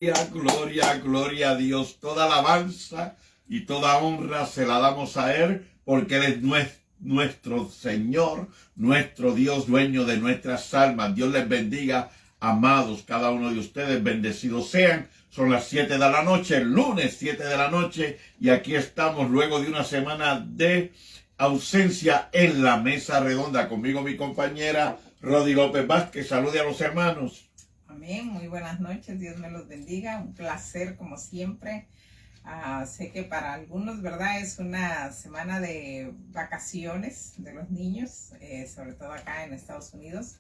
Gloria, gloria a Dios. Toda alabanza y toda honra se la damos a Él porque Él es nuestro Señor, nuestro Dios, dueño de nuestras almas. Dios les bendiga, amados, cada uno de ustedes, bendecidos sean. Son las 7 de la noche, lunes 7 de la noche, y aquí estamos luego de una semana de ausencia en la mesa redonda. Conmigo mi compañera Rodi López Vázquez. Salude a los hermanos. Amén, muy buenas noches, Dios me los bendiga, un placer como siempre. Sé que para algunos, ¿verdad? Es una semana de vacaciones de los niños, sobre todo acá en Estados Unidos.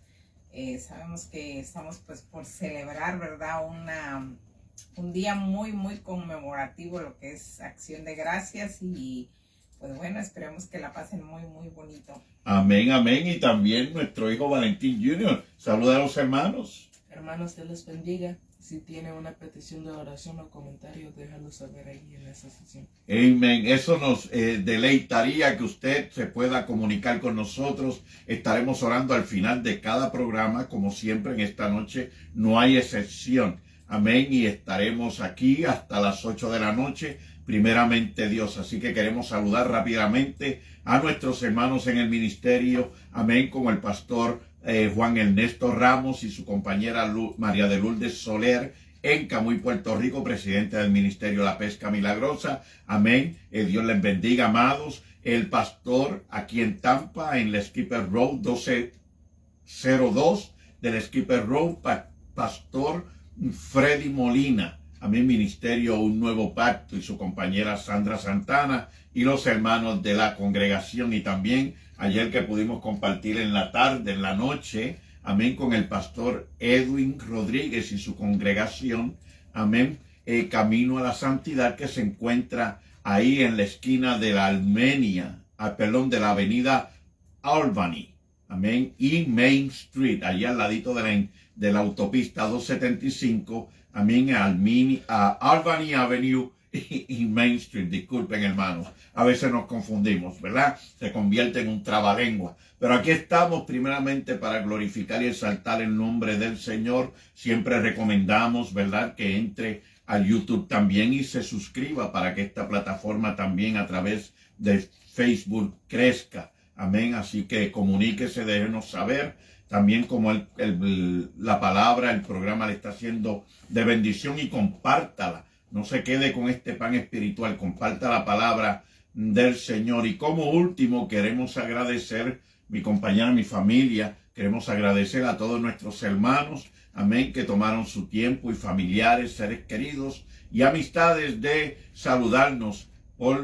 Sabemos que estamos pues por celebrar, ¿verdad? Un día muy, muy conmemorativo, lo que es Acción de Gracias, y pues bueno, esperemos que la pasen muy, muy bonito. Amén, amén. Y también nuestro hijo Valentín Jr. Saluda a los hermanos. Hermanos, Dios les bendiga. Si tiene una petición de oración o comentario, déjalo saber ahí en esa sesión. Amén. Eso nos deleitaría que usted se pueda comunicar con nosotros. Estaremos orando al final de cada programa, como siempre en esta noche. No hay excepción. Amén. Y estaremos aquí hasta las 8 de la noche. Primeramente Dios. Así que queremos saludar rápidamente a nuestros hermanos en el ministerio. Amén. Como el pastor Juan Ernesto Ramos y su compañera María de Lourdes Soler en Camuy, Puerto Rico, presidente del Ministerio de la Pesca Milagrosa. Amén. Dios les bendiga, amados. El pastor aquí en Tampa, en la Skipper Road 1202 del Skipper Road, pastor Freddy Molina. Amén. Ministerio Un Nuevo Pacto y su compañera Sandra Santana y los hermanos de la congregación, y también ayer que pudimos compartir en la tarde, en la noche, amén, con el pastor Edwin Rodríguez y su congregación, amén, Camino a la Santidad, que se encuentra ahí en la esquina de la de la avenida Albany, amén, y Main Street, allí al ladito de la autopista 275, amén, Albany Avenue y Main Street. Disculpen, hermanos, a veces nos confundimos, ¿verdad? Se convierte en un trabalengua. Pero aquí estamos primeramente para glorificar y exaltar el nombre del Señor. Siempre recomendamos, ¿verdad?, que entre al YouTube también y se suscriba para que esta plataforma también a través de Facebook crezca. Amén. Así que comuníquese, déjenos saber. También como la palabra, el programa le está haciendo de bendición, y compártala. No se quede con este pan espiritual, comparta la palabra del Señor. Y como último, queremos agradecer, mi compañera, mi familia, queremos agradecer a todos nuestros hermanos, amén, que tomaron su tiempo, y familiares, seres queridos y amistades, de saludarnos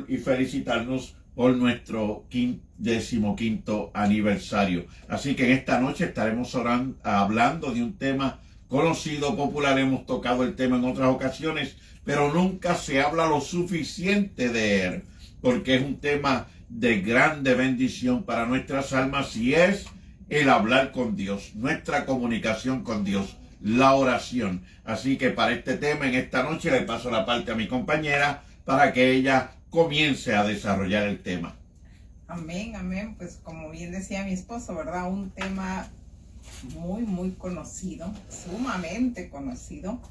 y felicitarnos por nuestro 15º aniversario. Así que en esta noche estaremos hablando de un tema conocido, popular. Hemos tocado el tema en otras ocasiones, pero nunca se habla lo suficiente de él, porque es un tema de grande bendición para nuestras almas, y es el hablar con Dios, nuestra comunicación con Dios, la oración. Así que para este tema, en esta noche, le paso la parte a mi compañera para que ella comience a desarrollar el tema. Amén, amén. Pues como bien decía mi esposo, ¿verdad? Un tema muy, muy conocido, sumamente conocido.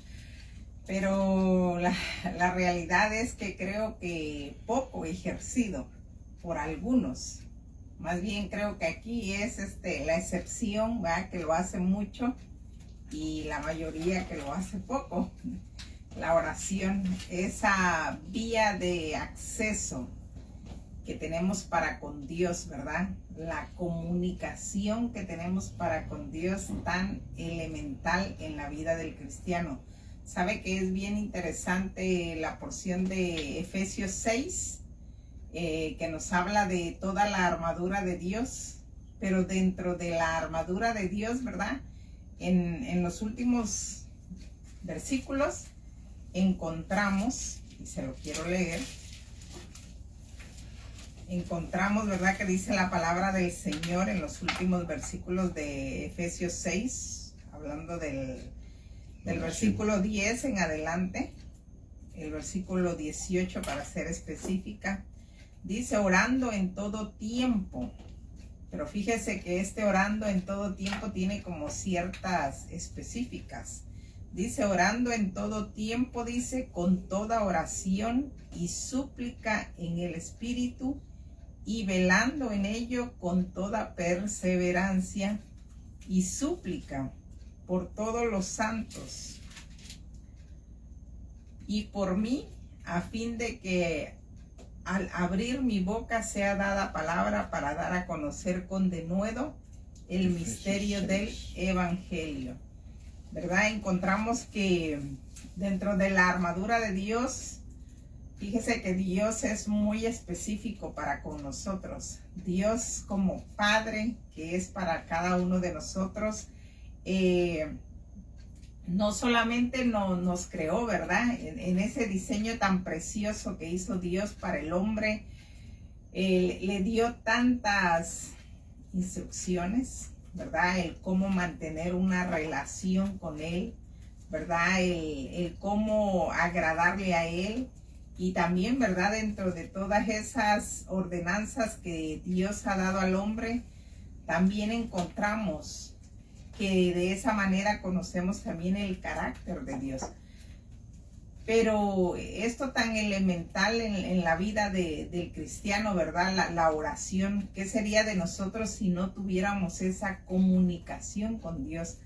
Pero la realidad es que creo que poco ejercido por algunos. Más bien creo que aquí es la excepción, ¿verdad?, que lo hace mucho, y la mayoría que lo hace poco. La oración, esa vía de acceso que tenemos para con Dios, ¿verdad? La comunicación que tenemos para con Dios, tan elemental en la vida del cristiano. Sabe que es bien interesante la porción de Efesios 6, que nos habla de toda la armadura de Dios, pero dentro de la armadura de Dios, ¿verdad?, en los últimos versículos encontramos, y se lo quiero leer, encontramos, ¿verdad?, que dice la palabra del Señor en los últimos versículos de Efesios 6, hablando del versículo 10 en adelante, el versículo 18 para ser específica, dice orando en todo tiempo. Pero fíjese que orando en todo tiempo tiene como ciertas específicas. Dice, orando en todo tiempo, dice, con toda oración y súplica en el Espíritu, y velando en ello con toda perseverancia y súplica por todos los santos y por mí, a fin de que al abrir mi boca sea dada palabra para dar a conocer con denuedo el misterio del Evangelio. ¿Verdad? Encontramos que dentro de la armadura de Dios, fíjese que Dios es muy específico para con nosotros. Dios como Padre, que es para cada uno de nosotros, no solamente nos creó, ¿verdad? En ese diseño tan precioso que hizo Dios para el hombre, le dio tantas instrucciones, ¿verdad? El cómo mantener una relación con Él, ¿verdad? El cómo agradarle a Él. Y también, ¿verdad? Dentro de todas esas ordenanzas que Dios ha dado al hombre, también encontramos que de esa manera conocemos también el carácter de Dios. Pero esto tan elemental en la vida del cristiano, ¿verdad? La oración, ¿qué sería de nosotros si no tuviéramos esa comunicación con Dios?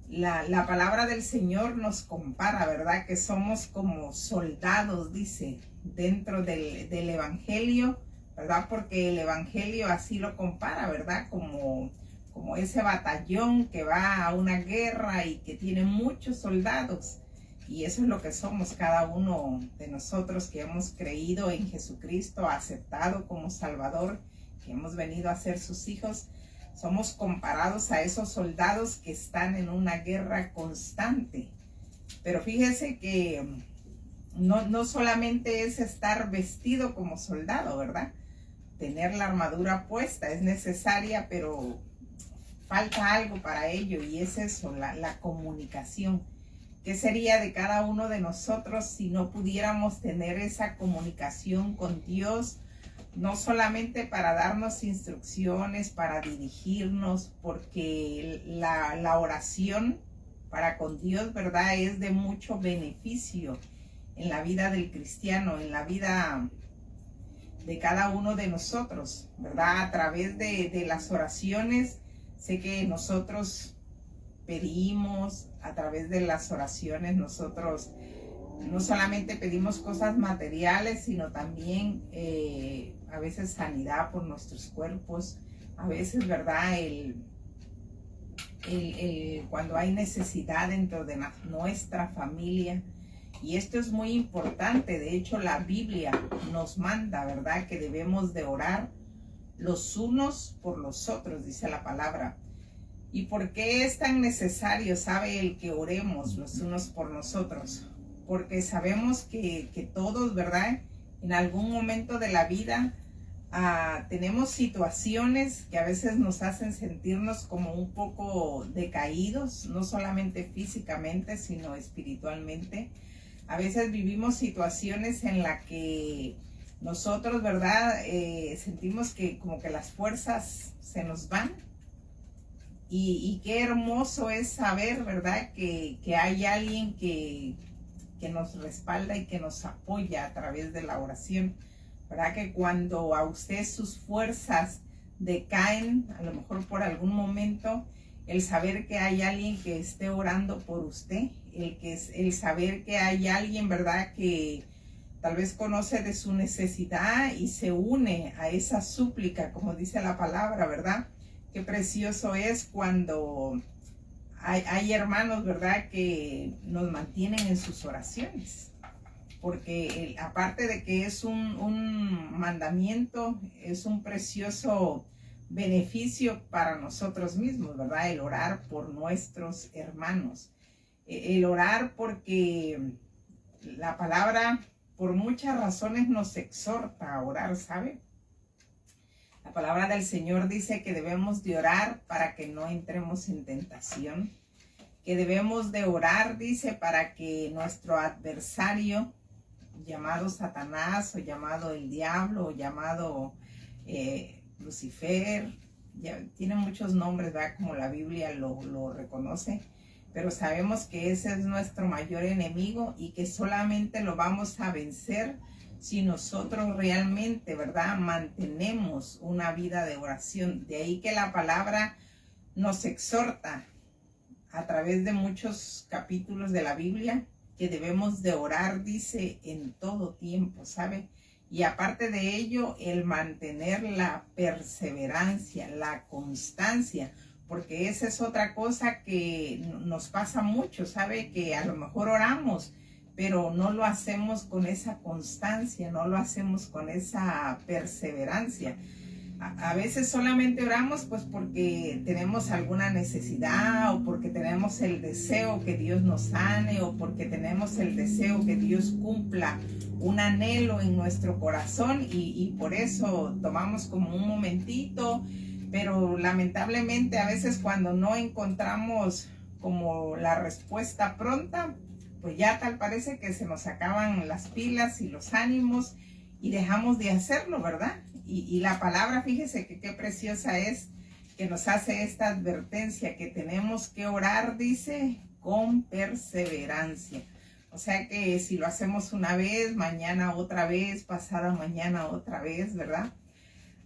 La palabra del Señor nos compara, ¿verdad? Que somos como soldados, dice, dentro del Evangelio, ¿verdad? Porque el Evangelio así lo compara, ¿verdad? Como ese batallón que va a una guerra y que tiene muchos soldados. Y eso es lo que somos cada uno de nosotros que hemos creído en Jesucristo, aceptado como Salvador, que hemos venido a ser sus hijos. Somos comparados a esos soldados que están en una guerra constante. Pero fíjese que no solamente es estar vestido como soldado, ¿verdad? Tener la armadura puesta es necesaria, pero falta algo para ello, y es eso, la comunicación. ¿Qué sería de cada uno de nosotros si no pudiéramos tener esa comunicación con Dios? No solamente para darnos instrucciones, para dirigirnos, porque la oración para con Dios, ¿verdad? Es de mucho beneficio en la vida del cristiano, en la vida de cada uno de nosotros, ¿verdad? A través de las oraciones, sé que nosotros pedimos, a través de las oraciones nosotros no solamente pedimos cosas materiales, sino también a veces sanidad por nuestros cuerpos, a veces, ¿verdad? Cuando hay necesidad dentro de nuestra familia. Y esto es muy importante. De hecho, la Biblia nos manda, ¿verdad? Que debemos de orar los unos por los otros, dice la palabra. ¿Y por qué es tan necesario, sabe, el que oremos los unos por nosotros? Porque sabemos que todos, ¿verdad? En algún momento de la vida tenemos situaciones que a veces nos hacen sentirnos como un poco decaídos, no solamente físicamente, sino espiritualmente. A veces vivimos situaciones en las que nosotros, ¿verdad? Sentimos que como que las fuerzas se nos van. Y qué hermoso es saber, ¿verdad? Que hay alguien que nos respalda y que nos apoya a través de la oración, ¿verdad? Que cuando a usted sus fuerzas decaen, a lo mejor por algún momento, el saber que hay alguien que esté orando por usted, el saber que hay alguien, ¿verdad? Que tal vez conoce de su necesidad y se une a esa súplica, como dice la palabra, ¿verdad? Qué precioso es cuando hay hermanos, ¿verdad? Que nos mantienen en sus oraciones. Porque aparte de que es un mandamiento, es un precioso beneficio para nosotros mismos, ¿verdad? El orar por nuestros hermanos. El orar porque la palabra por muchas razones nos exhorta a orar, ¿sabe? La palabra del Señor dice que debemos de orar para que no entremos en tentación, que debemos de orar, dice, para que nuestro adversario, llamado Satanás, o llamado el diablo, o llamado Lucifer, ya tiene muchos nombres, ¿verdad? Como la Biblia lo reconoce, pero sabemos que ese es nuestro mayor enemigo y que solamente lo vamos a vencer si nosotros realmente, ¿verdad?, mantenemos una vida de oración. De ahí que la palabra nos exhorta a través de muchos capítulos de la Biblia que debemos de orar, dice, en todo tiempo, ¿sabe? Y aparte de ello, el mantener la perseverancia, la constancia, porque esa es otra cosa que nos pasa mucho, ¿sabe? Que a lo mejor oramos, pero no lo hacemos con esa constancia, no lo hacemos con esa perseverancia. A veces solamente oramos pues porque tenemos alguna necesidad o porque tenemos el deseo que Dios nos sane o porque tenemos el deseo que Dios cumpla un anhelo en nuestro corazón y por eso tomamos como un momentito, pero lamentablemente a veces cuando no encontramos como la respuesta pronta, pues ya tal parece que se nos acaban las pilas y los ánimos y dejamos de hacerlo, ¿verdad? Y la palabra, fíjese que qué preciosa es, que nos hace esta advertencia, que tenemos que orar, dice, con perseverancia. O sea que si lo hacemos una vez, mañana otra vez, pasada mañana otra vez, ¿verdad?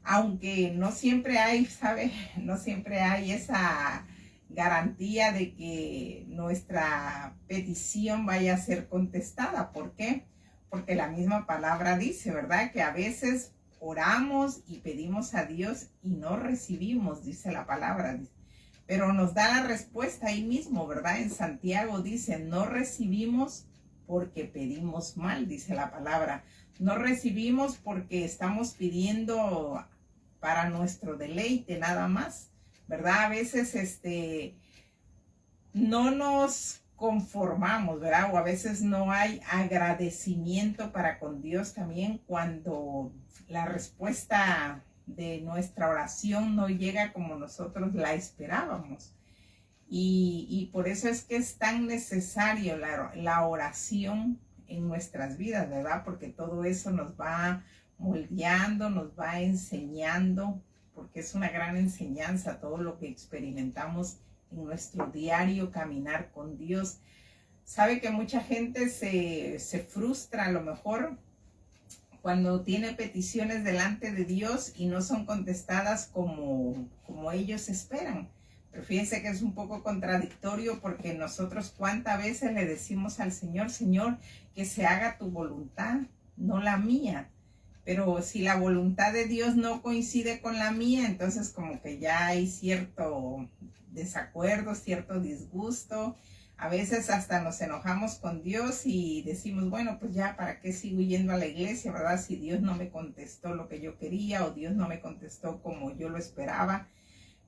Aunque no siempre hay, ¿sabe? No siempre hay esa garantía de que nuestra petición vaya a ser contestada. ¿Por qué? Porque la misma palabra dice, ¿verdad?, que a veces oramos y pedimos a Dios y no recibimos, dice la palabra. Pero nos da la respuesta ahí mismo, ¿verdad? En Santiago dice, no recibimos porque pedimos mal, dice la palabra. No recibimos porque estamos pidiendo para nuestro deleite nada más, ¿verdad? A veces no nos conformamos, ¿verdad? O a veces no hay agradecimiento para con Dios también cuando la respuesta de nuestra oración no llega como nosotros la esperábamos. Y por eso es que es tan necesario la oración en nuestras vidas, ¿verdad? Porque todo eso nos va moldeando, nos va enseñando, porque es una gran enseñanza todo lo que experimentamos en nuestro diario caminar con Dios. Sabe que mucha gente se frustra a lo mejor cuando tiene peticiones delante de Dios y no son contestadas como ellos esperan. Pero fíjense que es un poco contradictorio porque nosotros cuántas veces le decimos al Señor, Señor, que se haga tu voluntad, no la mía. Pero si la voluntad de Dios no coincide con la mía, entonces como que ya hay cierto desacuerdo, cierto disgusto. A veces hasta nos enojamos con Dios y decimos, bueno, pues ya, ¿para qué sigo yendo a la iglesia, verdad? Si Dios no me contestó lo que yo quería o Dios no me contestó como yo lo esperaba.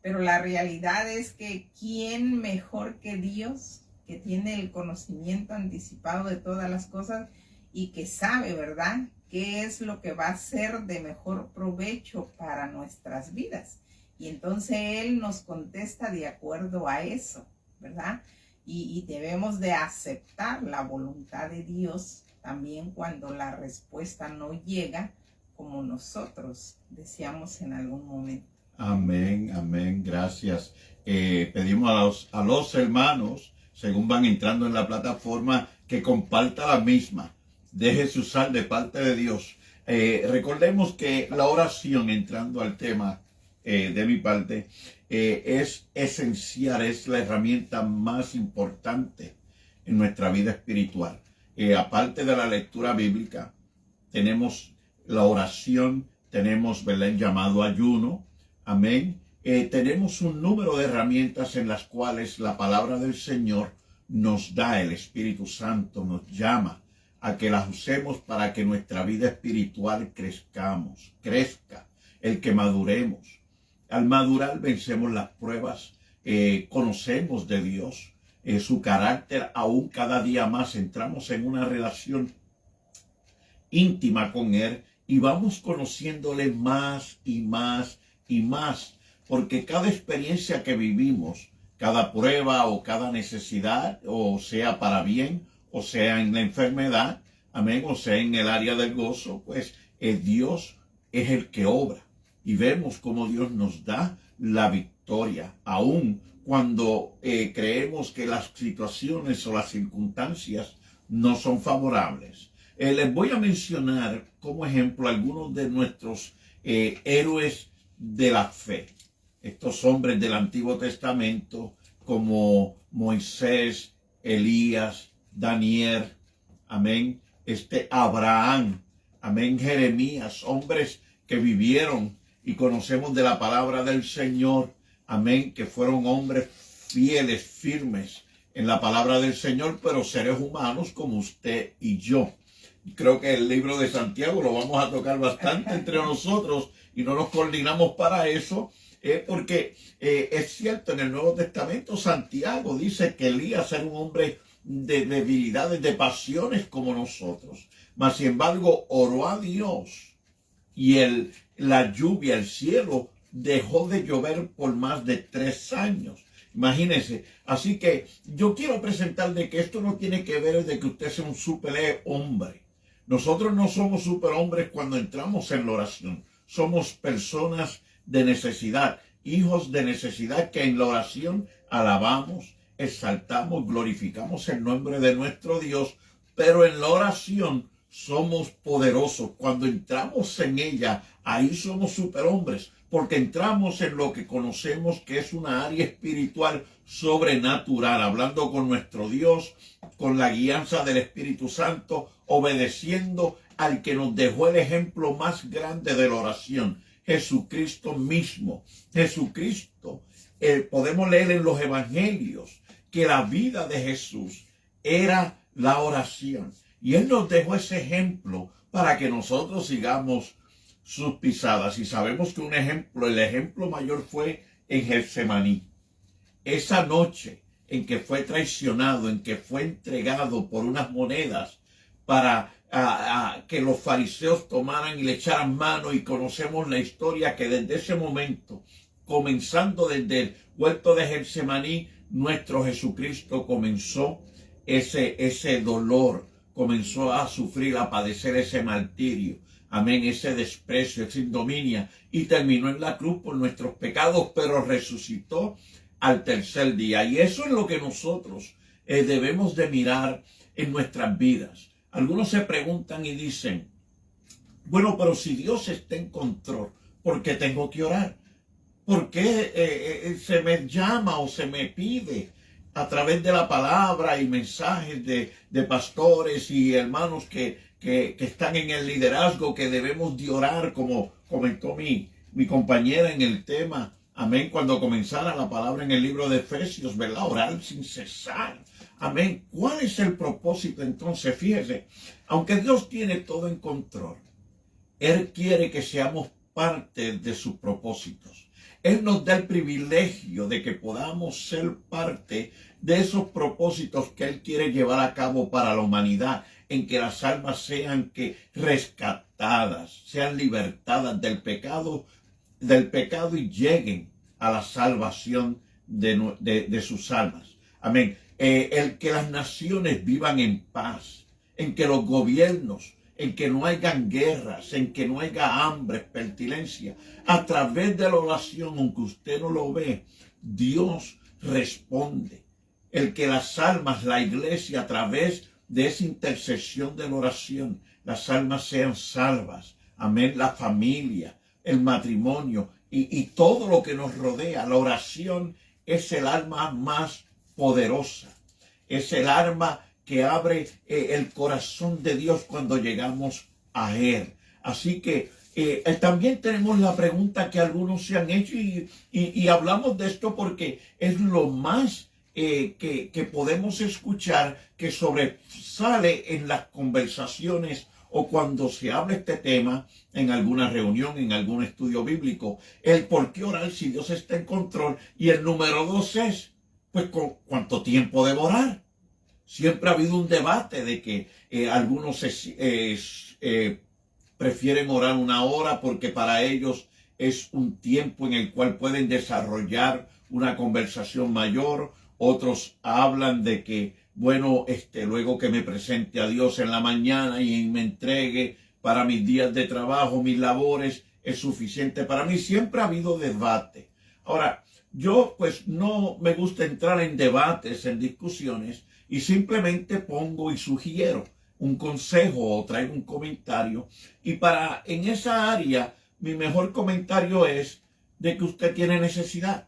Pero la realidad es que ¿quién mejor que Dios, que tiene el conocimiento anticipado de todas las cosas y que sabe, ¿verdad?, qué es lo que va a ser de mejor provecho para nuestras vidas? Y entonces Él nos contesta de acuerdo a eso, ¿verdad? Y debemos de aceptar la voluntad de Dios también cuando la respuesta no llega como nosotros deseamos en algún momento. Amén, amén, gracias. Pedimos a los hermanos, según van entrando en la plataforma, que comparta la misma. Déjese usar de parte de Dios. Recordemos que la oración, entrando al tema de mi parte, es esencial, es la herramienta más importante en nuestra vida espiritual. Aparte de la lectura bíblica, tenemos la oración, tenemos, ¿verdad?, el llamado ayuno. Amén. Tenemos un número de herramientas en las cuales la palabra del Señor nos da, el Espíritu Santo nos llama a que las usemos para que nuestra vida espiritual crezca, el que maduremos. Al madurar vencemos las pruebas, conocemos de Dios, su carácter aún cada día más, entramos en una relación íntima con Él y vamos conociéndole más y más y más, porque cada experiencia que vivimos, cada prueba o cada necesidad, o sea para bien, o sea en la enfermedad, amén, o sea en el área del gozo, pues Dios es el que obra. Y vemos cómo Dios nos da la victoria victoria, aun cuando creemos que las situaciones o las circunstancias no son favorables. Les voy a mencionar como ejemplo algunos de nuestros héroes de la fe. Estos hombres del Antiguo Testamento como Moisés, Elías, Daniel, amén, Abraham, amén, Jeremías, hombres que vivieron y conocemos de la palabra del Señor, amén, que fueron hombres fieles, firmes en la palabra del Señor, pero seres humanos como usted y yo. Creo que el libro de Santiago lo vamos a tocar bastante entre nosotros y no nos coordinamos para eso, porque es cierto, en el Nuevo Testamento Santiago dice que Elías era un hombre de debilidades, de pasiones como nosotros, mas sin embargo oró a Dios y la lluvia, el cielo dejó de llover por más de 3 años. Imagínense. Así que yo quiero presentarle que esto no tiene que ver de que usted sea un superhombre. Nosotros no somos superhombres cuando entramos en la oración. Somos personas de necesidad, hijos de necesidad que en la oración alabamos, exaltamos, glorificamos el nombre de nuestro Dios, pero en la oración somos poderosos. Cuando entramos en ella, ahí somos superhombres, porque entramos en lo que conocemos que es una área espiritual sobrenatural, hablando con nuestro Dios, con la guianza del Espíritu Santo, obedeciendo al que nos dejó el ejemplo más grande de la oración, Jesucristo mismo. Jesucristo, podemos leer en los evangelios que la vida de Jesús era la oración. Y Él nos dejó ese ejemplo para que nosotros sigamos sus pisadas. Y sabemos que el ejemplo mayor fue en Getsemaní. Esa noche en que fue traicionado, en que fue entregado por unas monedas para que los fariseos tomaran y le echaran mano, y conocemos la historia que desde ese momento, comenzando desde el huerto de Getsemaní, nuestro Jesucristo comenzó ese dolor, comenzó a sufrir, a padecer ese martirio, amén, ese desprecio, esa ignominia, y terminó en la cruz por nuestros pecados, pero resucitó al 3er día. Y eso es lo que nosotros debemos de mirar en nuestras vidas. Algunos se preguntan y dicen, bueno, pero si Dios está en control, ¿por qué tengo que orar? ¿Por qué se me llama o se me pide a través de la palabra y mensajes de pastores y hermanos que están en el liderazgo, que debemos de orar, como comentó mi compañera en el tema, amén, cuando comenzara la palabra en el libro de Efesios, ¿verdad? Orar sin cesar, amén. ¿Cuál es el propósito entonces? Fíjese, aunque Dios tiene todo en control, Él quiere que seamos parte de sus propósitos. Él nos da el privilegio de que podamos ser parte de esos propósitos que Él quiere llevar a cabo para la humanidad, en que las almas sean rescatadas, sean libertadas del pecado y lleguen a la salvación de sus almas. Amén. El que las naciones vivan en paz, en que los gobiernos, en que no hayan guerras, en que no haya hambre, pestilencia. A través de la oración, aunque usted no lo ve, Dios responde. El que las almas, la iglesia, a través de esa intercesión de la oración, las almas sean salvas. Amén. La familia, el matrimonio y todo lo que nos rodea. La oración es el arma más poderosa. Es el arma que abre el corazón de Dios cuando llegamos a Él. Así que también tenemos la pregunta que algunos se han hecho y hablamos de esto porque es lo más que podemos escuchar, que sobresale en las conversaciones o cuando se habla este tema en alguna reunión, en algún estudio bíblico. El por qué orar si Dios está en control. Y el número 2 es, pues, ¿cuánto tiempo debo orar? Siempre ha habido un debate de que algunos prefieren orar 1 hora porque para ellos es un tiempo en el cual pueden desarrollar una conversación mayor. Otros hablan de que, bueno, luego que me presente a Dios en la mañana y me entregue para mis días de trabajo, mis labores, es suficiente para mí. Siempre ha habido debate. Ahora, Yo pues no me gusta entrar en debates, en discusiones, y simplemente pongo y sugiero un consejo o traigo un comentario. Y para en esa área, mi mejor comentario es de que usted tiene necesidad.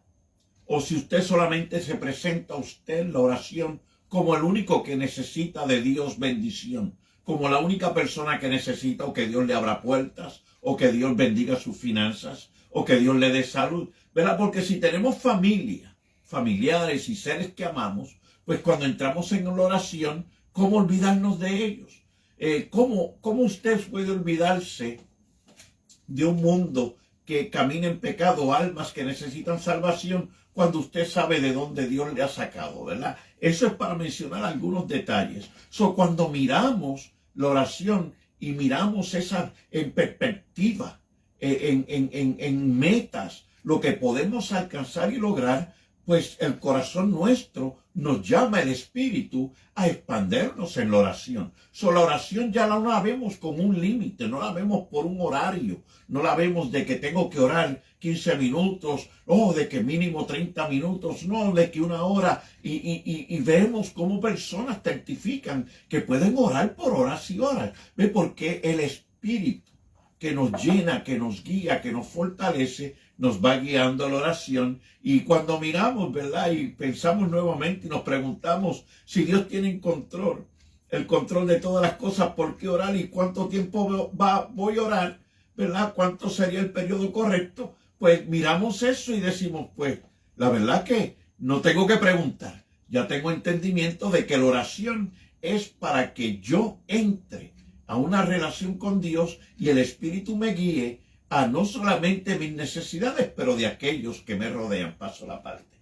O si usted solamente se presenta a usted en la oración como el único que necesita de Dios bendición, como la única persona que necesita o que Dios le abra puertas, o que Dios bendiga sus finanzas, o que Dios le dé salud, ¿verdad? Porque si tenemos familia, familiares y seres que amamos, pues cuando entramos en la oración, ¿cómo olvidarnos de ellos? ¿Cómo usted puede olvidarse de un mundo que camina en pecado, almas que necesitan salvación, cuando usted sabe de dónde Dios le ha sacado, ¿verdad? Eso es para mencionar algunos detalles. Cuando miramos la oración y miramos esa en perspectiva, en metas, lo que podemos alcanzar y lograr, pues el corazón nuestro nos llama el Espíritu a expandernos en la oración. La oración ya no la vemos con un límite, no la vemos por un horario, no la vemos de que tengo que orar 15 minutos, o de que mínimo 30 minutos, no, de que una hora, y vemos cómo personas testifican que pueden orar por horas y horas. ¿Ve? Porque el Espíritu que nos llena, que nos guía, que nos fortalece, nos va guiando a la oración. Y cuando miramos, ¿verdad? Y pensamos nuevamente y nos preguntamos si Dios tiene el control de todas las cosas, ¿por qué orar? ¿Y cuánto tiempo voy a orar? ¿Verdad? ¿Cuánto sería el periodo correcto? Pues miramos eso y decimos, pues, la verdad que no tengo que preguntar. Ya tengo entendimiento de que la oración es para que yo entre a una relación con Dios y el Espíritu me guíe a no solamente mis necesidades, pero de aquellos que me rodean. Paso la parte.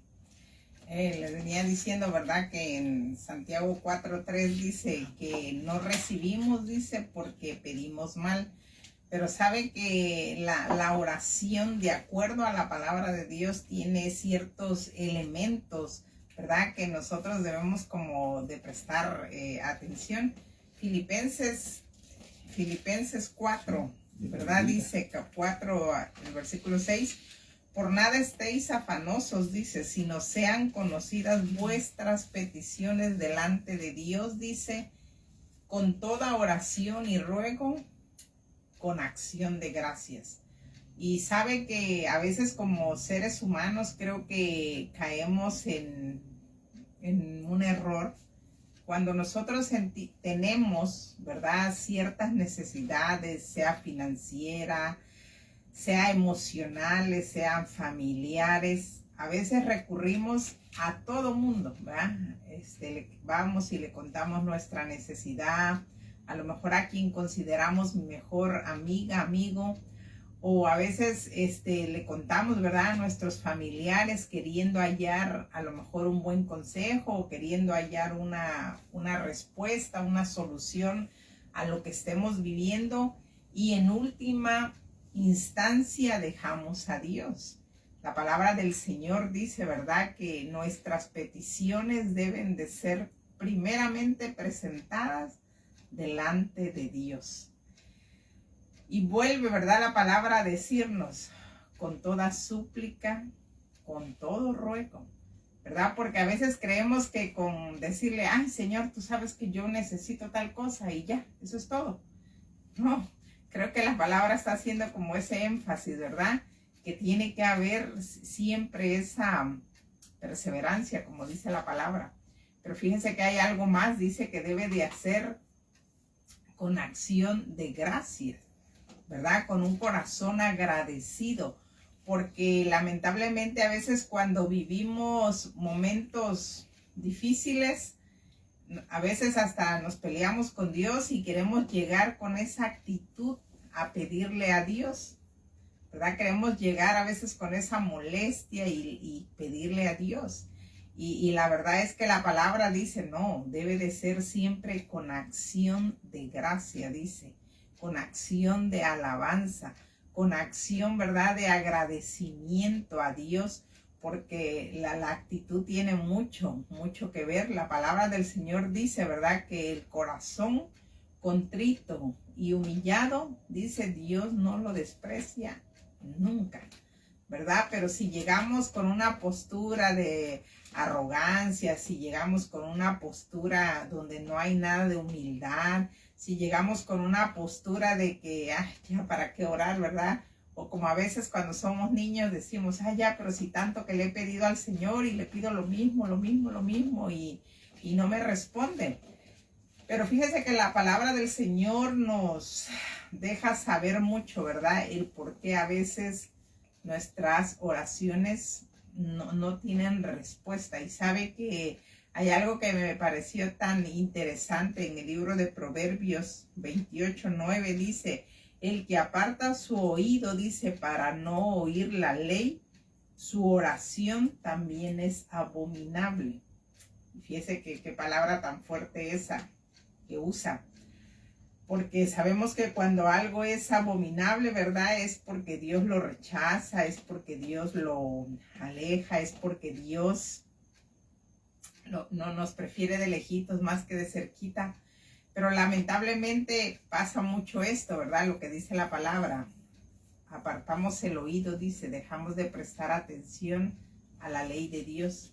Les venía diciendo, ¿verdad? Que en Santiago 4:3 dice que no recibimos, dice, porque pedimos mal. Pero sabe que la oración, de acuerdo a la palabra de Dios, tiene ciertos elementos, ¿verdad? Que nosotros debemos como de prestar atención. Filipenses 4, ¿verdad? Dice que 4, el versículo 6, por nada estéis afanosos, dice, sino sean conocidas vuestras peticiones delante de Dios, dice, con toda oración y ruego, con acción de gracias. Y sabe que a veces como seres humanos creo que caemos en un error cuando nosotros tenemos, ¿verdad?, ciertas necesidades, sea financiera, sea emocionales, sean familiares. A veces recurrimos a todo mundo, ¿verdad? Vamos y le contamos nuestra necesidad, a lo mejor a quien consideramos mejor amiga, amigo, o a veces le contamos, ¿verdad?, a nuestros familiares queriendo hallar a lo mejor un buen consejo o queriendo hallar una respuesta, una solución a lo que estemos viviendo, y en última instancia dejamos a Dios. La palabra del Señor dice, ¿verdad?, que nuestras peticiones deben de ser primeramente presentadas delante de Dios. Y vuelve, ¿verdad?, la palabra a decirnos, con toda súplica, con todo ruego, ¿verdad? Porque a veces creemos que con decirle, ay, Señor, tú sabes que yo necesito tal cosa y ya, eso es todo. No, creo que la palabra está haciendo como ese énfasis, ¿verdad? Que tiene que haber siempre esa perseverancia, como dice la palabra. Pero fíjense que hay algo más, dice que debe de hacer con acción de gracias, ¿verdad? Con un corazón agradecido, porque lamentablemente a veces cuando vivimos momentos difíciles, a veces hasta nos peleamos con Dios y queremos llegar con esa actitud a pedirle a Dios, ¿verdad? Queremos llegar a veces con esa molestia y pedirle a Dios. Y la verdad es que la palabra dice, no, debe de ser siempre con acción de gracia, dice, con acción de alabanza, con acción, ¿verdad?, de agradecimiento a Dios, porque la actitud tiene mucho que ver. La palabra del Señor dice, ¿verdad?, que el corazón contrito y humillado, dice, Dios no lo desprecia nunca. ¿verdad? Pero si llegamos con una postura de arrogancia, si llegamos con una postura donde no hay nada de humildad, si llegamos con una postura de que, ya, ¿para qué orar, verdad? O como a veces cuando somos niños decimos, ya, pero si tanto que le he pedido al Señor y le pido lo mismo, y no me responde. Pero fíjese que la palabra del Señor nos deja saber mucho, ¿verdad? El por qué a veces nuestras oraciones no tienen respuesta. Y sabe que hay algo que me pareció tan interesante en el libro de Proverbios 28:9, dice, el que aparta su oído, dice, para no oír la ley, su oración también es abominable. Y fíjese qué palabra tan fuerte esa que usa. Porque sabemos que cuando algo es abominable, ¿verdad? Es porque Dios lo rechaza, es porque Dios lo aleja, es porque Dios no nos prefiere de lejitos más que de cerquita. Pero lamentablemente pasa mucho esto, ¿verdad? Lo que dice la palabra. Apartamos el oído, dice, dejamos de prestar atención a la ley de Dios.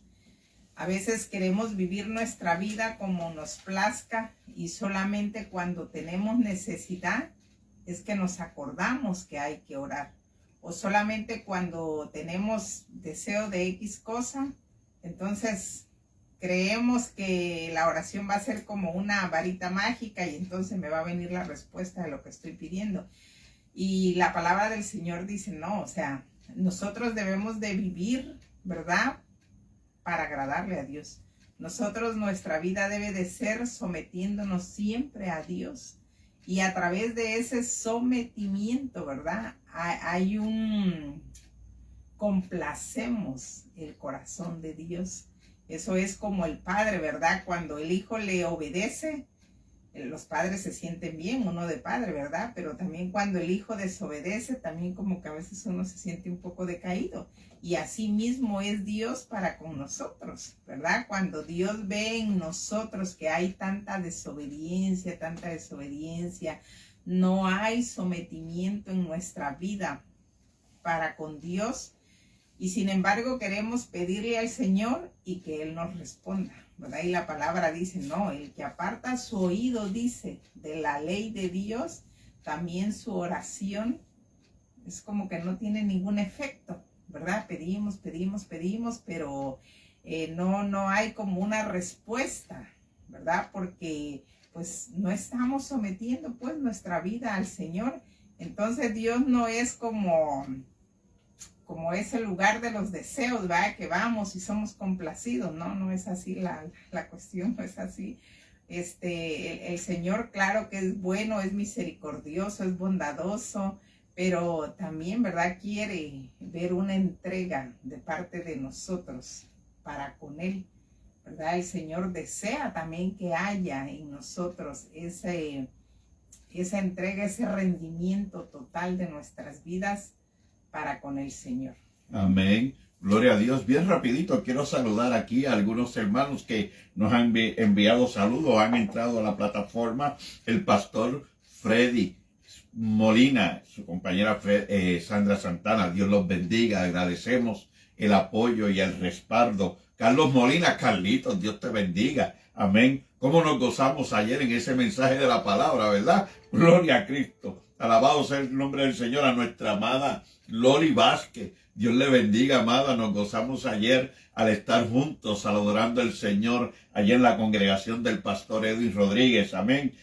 A veces queremos vivir nuestra vida como nos plazca y solamente cuando tenemos necesidad es que nos acordamos que hay que orar. O solamente cuando tenemos deseo de X cosa, entonces creemos que la oración va a ser como una varita mágica y entonces me va a venir la respuesta de lo que estoy pidiendo. Y la palabra del Señor dice, no, o sea, nosotros debemos de vivir, ¿verdad?, para agradarle a Dios. Nosotros, nuestra vida debe de ser sometiéndonos siempre a Dios. Y a través de ese sometimiento, ¿verdad?, hay complacemos el corazón de Dios. Eso es como el padre, ¿verdad? Cuando el hijo le obedece, los padres se sienten bien, uno de padre, ¿verdad? Pero también cuando el hijo desobedece, también como que a veces uno se siente un poco decaído. Y así mismo es Dios para con nosotros, ¿verdad? Cuando Dios ve en nosotros que hay tanta desobediencia, no hay sometimiento en nuestra vida para con Dios. Y sin embargo queremos pedirle al Señor y que Él nos responda, ¿verdad? Y la palabra dice, no, el que aparta su oído, dice, de la ley de Dios, también su oración es como que no tiene ningún efecto, ¿verdad? Pedimos, pero no hay como una respuesta, ¿verdad? Porque pues no estamos sometiendo pues nuestra vida al Señor. Entonces Dios no es como ese lugar de los deseos, ¿verdad? Que vamos y somos complacidos. No es así la cuestión, no es así. El Señor, claro que es bueno, es misericordioso, es bondadoso, pero también, ¿verdad?, quiere ver una entrega de parte de nosotros para con Él, ¿verdad? El Señor desea también que haya en nosotros esa entrega, ese rendimiento total de nuestras vidas para con el Señor. Amén. Gloria a Dios. Bien rapidito, quiero saludar aquí a algunos hermanos que nos han enviado saludos, han entrado a la plataforma. El pastor Freddy Molina, su compañera Sandra Santana, Dios los bendiga, agradecemos el apoyo y el respaldo. Carlos Molina, Carlitos, Dios te bendiga, amén. Cómo nos gozamos ayer en ese mensaje de la palabra, ¿verdad? Gloria a Cristo, alabado sea el nombre del Señor. A nuestra amada Loli Vázquez, Dios le bendiga, amada. Nos gozamos ayer al estar juntos adorando al Señor allí en la congregación del pastor Edwin Rodríguez, amén.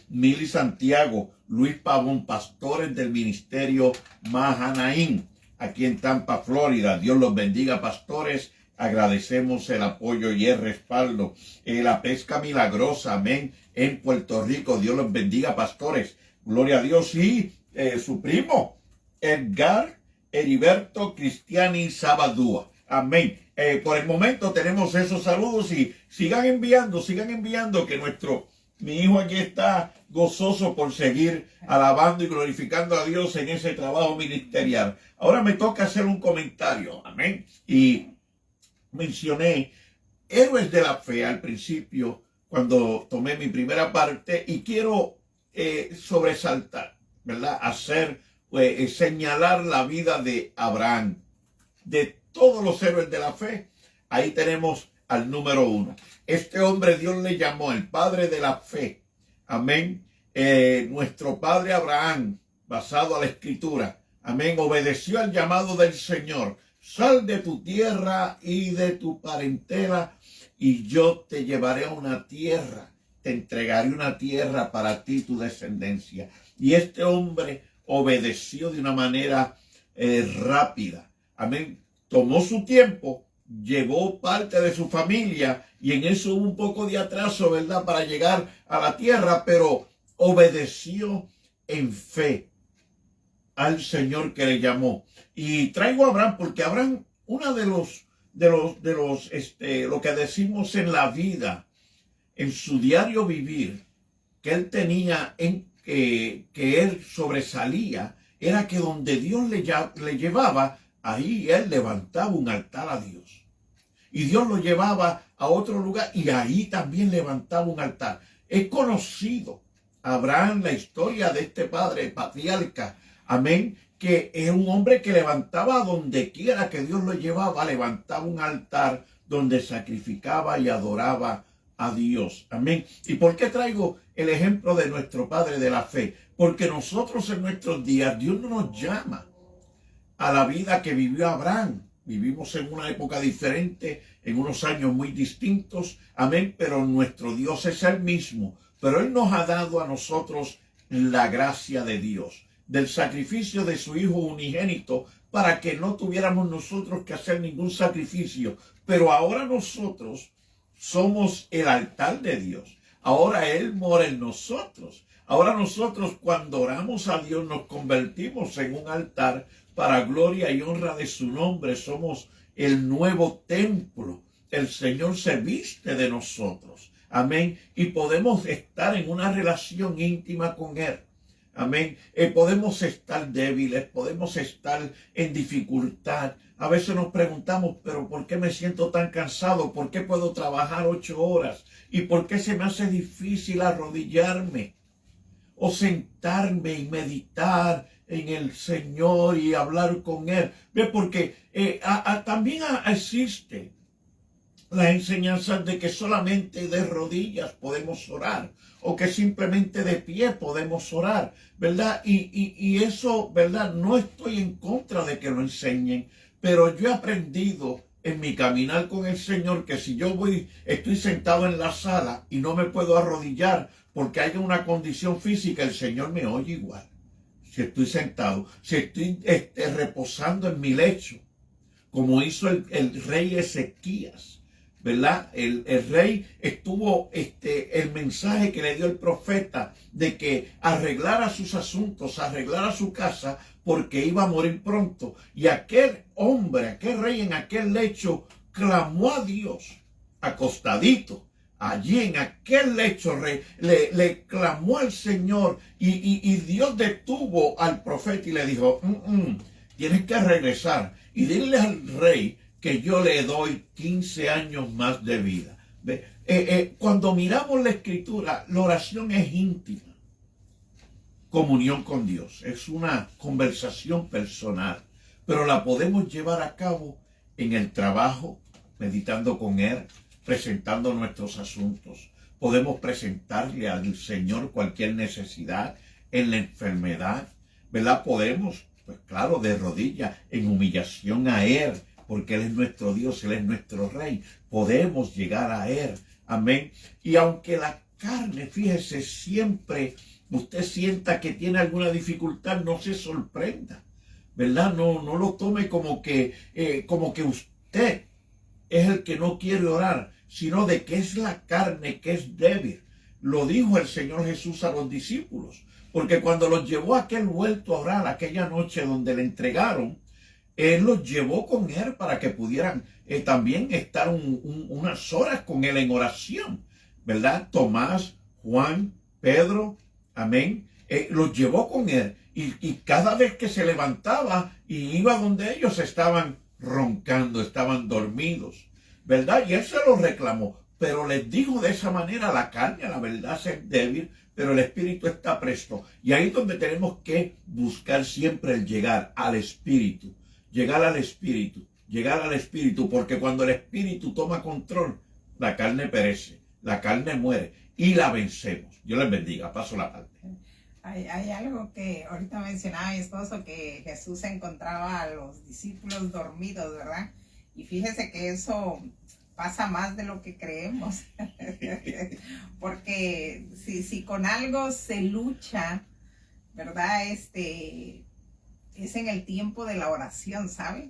Mili Santiago, Luis Pavón, pastores del ministerio Mahanaim, aquí en Tampa, Florida. Dios los bendiga, pastores. Agradecemos el apoyo y el respaldo. La pesca milagrosa, amén, en Puerto Rico. Dios los bendiga, pastores. Gloria a Dios. Y su primo, Edgar Heriberto Cristiani Sabadúa. Amén. Por el momento tenemos esos saludos y sigan enviando que mi hijo aquí está gozoso por seguir alabando y glorificando a Dios en ese trabajo ministerial. Ahora me toca hacer un comentario, amén. Y mencioné héroes de la fe al principio cuando tomé mi primera parte y quiero sobresaltar, ¿verdad? Señalar la vida de Abraham. de todos los héroes de la fe, ahí tenemos al número 1. Este hombre Dios le llamó el padre de la fe. Amén. Nuestro padre Abraham, basado a la escritura, amén, obedeció al llamado del Señor. Sal de tu tierra y de tu parentela y yo te llevaré a una tierra. Te entregaré una tierra para ti y tu descendencia. Y este hombre obedeció de una manera rápida. Amén. Tomó su tiempo, llevó parte de su familia y en eso hubo un poco de atraso, ¿verdad? Para llegar a la tierra, pero obedeció en fe al Señor que le llamó. Y traigo a Abraham porque Abraham, una de lo que decimos en la vida, en su diario vivir, que él tenía, que él sobresalía, era que donde Dios le llevaba, ahí él levantaba un altar a Dios. Y Dios lo llevaba a otro lugar y ahí también levantaba un altar. Es conocido, Abraham, la historia de este padre patriarca, amén, que es un hombre que levantaba donde quiera que Dios lo llevaba, levantaba un altar donde sacrificaba y adoraba a Dios. Amén. ¿Y por qué traigo el ejemplo de nuestro padre de la fe? Porque nosotros en nuestros días, Dios no nos llama a la vida que vivió Abraham. Vivimos en una época diferente, en unos años muy distintos. Amén. Pero nuestro Dios es el mismo. Pero Él nos ha dado a nosotros la gracia de Dios, del sacrificio de su Hijo unigénito, para que no tuviéramos nosotros que hacer ningún sacrificio. Pero ahora nosotros somos el altar de Dios. Ahora Él mora en nosotros. Ahora nosotros cuando oramos a Dios nos convertimos en un altar para gloria y honra de su nombre. Somos el nuevo templo. El Señor se viste de nosotros. Amén. Y podemos estar en una relación íntima con Él. Amén. Podemos estar débiles, podemos estar en dificultad. A veces nos preguntamos, pero ¿por qué me siento tan cansado? ¿Por qué puedo trabajar 8 horas? ¿Y por qué se me hace difícil arrodillarme o sentarme y meditar en el Señor y hablar con Él? ¿Ve? Porque también existe la enseñanza de que solamente de rodillas podemos orar o que simplemente de pie podemos orar, ¿verdad? Y eso, ¿verdad? No estoy en contra de que lo enseñen, pero yo he aprendido en mi caminar con el Señor que si yo estoy sentado en la sala y no me puedo arrodillar porque hay una condición física, el Señor me oye igual. Si estoy sentado, si estoy reposando en mi lecho, como hizo el rey Ezequías, ¿verdad? El rey estuvo, el mensaje que le dio el profeta de que arreglara sus asuntos, arreglara su casa, porque iba a morir pronto. Y aquel hombre, aquel rey en aquel lecho, clamó a Dios, acostadito, allí en aquel lecho, le clamó al Señor, y Dios detuvo al profeta y le dijo, tienes que regresar y dile al rey que yo le doy 15 años más de vida. Cuando miramos la escritura, la oración es íntima. Comunión con Dios. Es una conversación personal. Pero la podemos llevar a cabo en el trabajo, meditando con Él, presentando nuestros asuntos. Podemos presentarle al Señor cualquier necesidad en la enfermedad, ¿verdad? Podemos, pues claro, de rodillas, en humillación a Él, porque Él es nuestro Dios, Él es nuestro Rey. Podemos llegar a Él. Amén. Y aunque la carne, fíjese, siempre usted sienta que tiene alguna dificultad, no se sorprenda, ¿verdad? No lo tome como que usted es el que no quiere orar, sino de que es la carne que es débil. Lo dijo el Señor Jesús a los discípulos, porque cuando los llevó a aquel huerto a orar aquella noche donde le entregaron, Él los llevó con Él para que pudieran también estar unas horas con Él en oración, ¿verdad? Tomás, Juan, Pedro, amén, los llevó con Él. Y cada vez que se levantaba y iba donde ellos, estaban roncando, estaban dormidos, ¿verdad? Y Él se los reclamó, pero les dijo de esa manera: la carne, la verdad, es débil, pero el espíritu está presto. Y ahí es donde tenemos que buscar siempre el llegar al espíritu. Llegar al espíritu. llegar al Espíritu, porque cuando el Espíritu toma control, la carne perece, la carne muere y la vencemos. Dios les bendiga, paso la parte. Hay algo que ahorita mencionaba mi esposo, que Jesús encontraba a los discípulos dormidos, ¿verdad? Y fíjese que eso pasa más de lo que creemos. Porque si con algo se lucha, ¿verdad? Es en el tiempo de la oración, ¿sabe?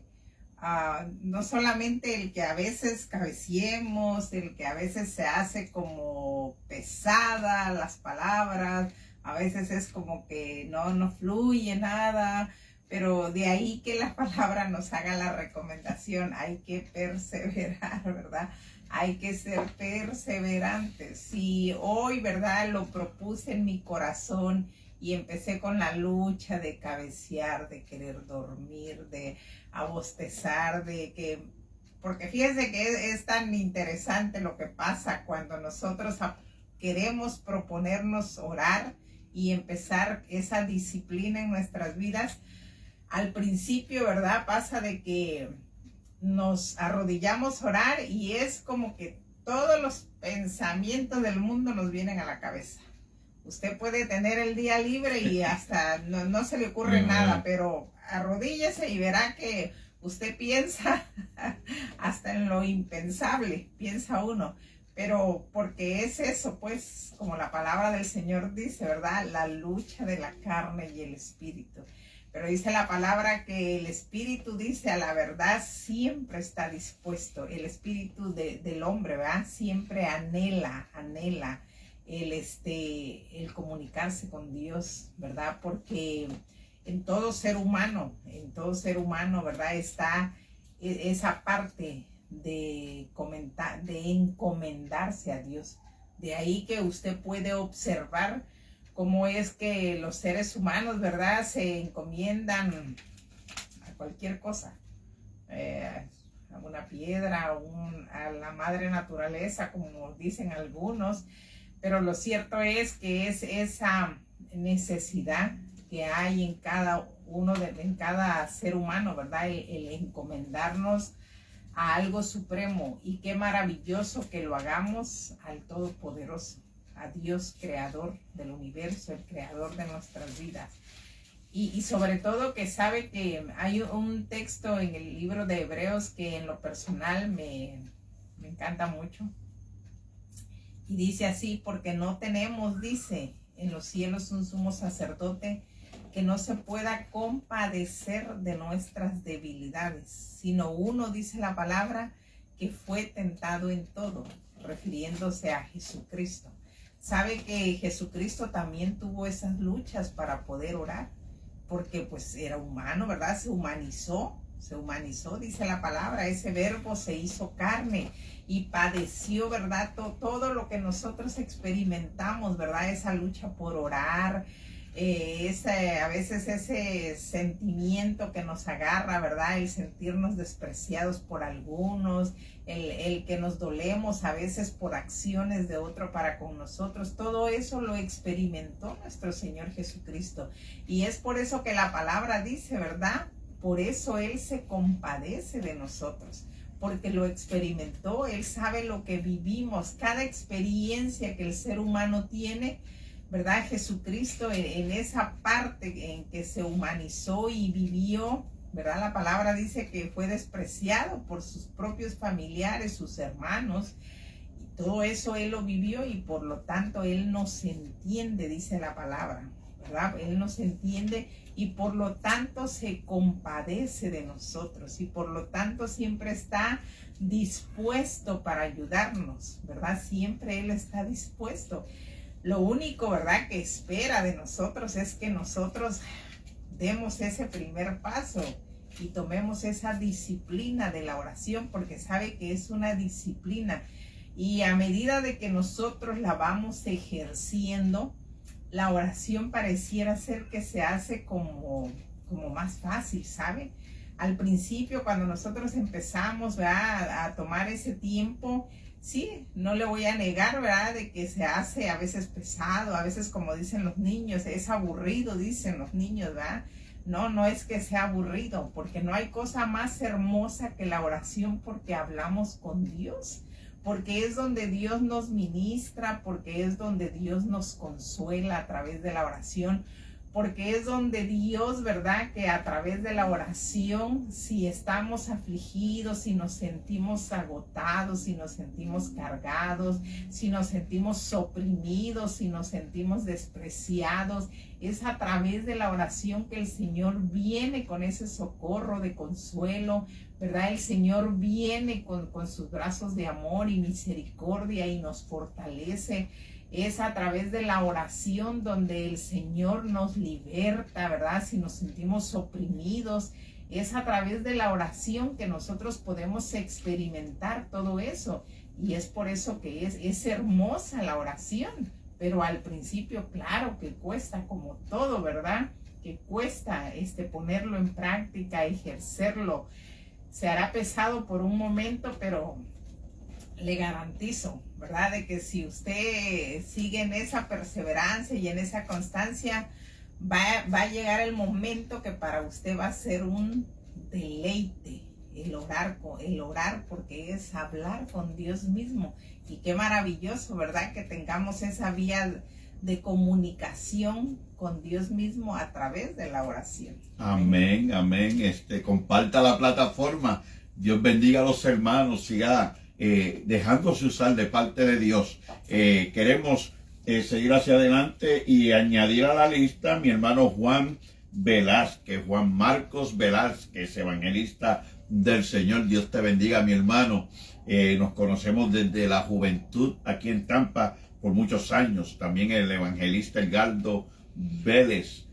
No solamente el que a veces cabeciemos, el que a veces se hace como pesada las palabras, a veces es como que no fluye nada, pero de ahí que la palabra nos haga la recomendación, hay que perseverar, ¿verdad? Hay que ser perseverantes. Si hoy, ¿verdad?, lo propuse en mi corazón y empecé con la lucha de cabecear, de querer dormir, de bostezar, porque fíjense que es tan interesante lo que pasa cuando nosotros queremos proponernos orar y empezar esa disciplina en nuestras vidas. Al principio, ¿verdad?, pasa de que nos arrodillamos a orar y es como que todos los pensamientos del mundo nos vienen a la cabeza. Usted puede tener el día libre y hasta no se le ocurre nada, pero arrodíllese y verá que usted piensa hasta en lo impensable, piensa uno. Pero porque es eso, pues, como la palabra del Señor dice, ¿verdad? La lucha de la carne y el espíritu. Pero dice la palabra que el espíritu, dice, a la verdad siempre está dispuesto. El espíritu del hombre, ¿verdad? Siempre anhela el comunicarse con Dios, ¿verdad? Porque en todo ser humano, ¿verdad?, está esa parte de encomendarse a Dios. De ahí que usted puede observar cómo es que los seres humanos, ¿verdad?, se encomiendan a cualquier cosa, a una piedra, a la madre naturaleza, como dicen algunos. Pero lo cierto es que es esa necesidad que hay en cada en cada ser humano, ¿verdad? El encomendarnos a algo supremo. Y qué maravilloso que lo hagamos al Todopoderoso, a Dios, creador del universo, el creador de nuestras vidas. Y sobre todo que sabe que hay un texto en el libro de Hebreos que en lo personal me encanta mucho. Y dice así: porque no tenemos, dice, en los cielos un sumo sacerdote que no se pueda compadecer de nuestras debilidades, sino uno, dice la palabra, que fue tentado en todo, refiriéndose a Jesucristo. Sabe que Jesucristo también tuvo esas luchas para poder orar, porque pues era humano, ¿verdad? Se humanizó, dice la palabra, ese verbo se hizo carne y padeció, ¿verdad? Todo lo que nosotros experimentamos, ¿verdad? Esa lucha por orar, a veces ese sentimiento que nos agarra, ¿verdad? El sentirnos despreciados por algunos, el que nos dolemos a veces por acciones de otro para con nosotros. Todo eso lo experimentó nuestro Señor Jesucristo. Y es por eso que la palabra dice, ¿verdad? Por eso Él se compadece de nosotros, porque lo experimentó. Él sabe lo que vivimos, cada experiencia que el ser humano tiene, ¿verdad? Jesucristo en esa parte en que se humanizó y vivió, ¿verdad? La palabra dice que fue despreciado por sus propios familiares, sus hermanos, y todo eso Él lo vivió y por lo tanto Él nos entiende, dice la palabra, ¿verdad? Él nos entiende y por lo tanto se compadece de nosotros y por lo tanto siempre está dispuesto para ayudarnos, ¿verdad? Siempre Él está dispuesto. Lo único, ¿verdad?, que espera de nosotros es que nosotros demos ese primer paso y tomemos esa disciplina de la oración, porque sabe que es una disciplina. Y a medida de que nosotros la vamos ejerciendo, la oración pareciera ser que se hace como más fácil, ¿sabe? Al principio, cuando nosotros empezamos, ¿verdad?, a tomar ese tiempo, sí, no le voy a negar, ¿verdad?, de que se hace a veces pesado, a veces, como dicen los niños, es aburrido, dicen los niños, ¿verdad? No es que sea aburrido, porque no hay cosa más hermosa que la oración, porque hablamos con Dios, porque es donde Dios nos ministra, porque es donde Dios nos consuela a través de la oración, porque es donde Dios, ¿verdad? Que a través de la oración, si estamos afligidos, si nos sentimos agotados, si nos sentimos cargados, si nos sentimos oprimidos, si nos sentimos despreciados, es a través de la oración que el Señor viene con ese socorro de consuelo, ¿verdad? El Señor viene con sus brazos de amor y misericordia y nos fortalece. Es a través de la oración donde el Señor nos liberta, ¿verdad? Si nos sentimos oprimidos, es a través de la oración que nosotros podemos experimentar todo eso. Y es por eso que es hermosa la oración. Pero al principio, claro que cuesta, como todo, ¿verdad? Que cuesta ponerlo en práctica, ejercerlo. Se hará pesado por un momento, pero le garantizo, ¿verdad? De que si usted sigue en esa perseverancia y en esa constancia, va a llegar el momento que para usted va a ser un deleite el orar, porque es hablar con Dios mismo. Y qué maravilloso, ¿verdad? Que tengamos esa vía de comunicación con Dios mismo a través de la oración. Amén, amén. Comparta la plataforma. Dios bendiga a los hermanos. Siga dejándose usar de parte de Dios. Queremos seguir hacia adelante y añadir a la lista a mi hermano Juan Velázquez, Juan Marcos Velázquez, evangelista del Señor. Dios te bendiga, mi hermano. Nos conocemos desde la juventud aquí en Tampa por muchos años. También el evangelista Edgardo Vélez.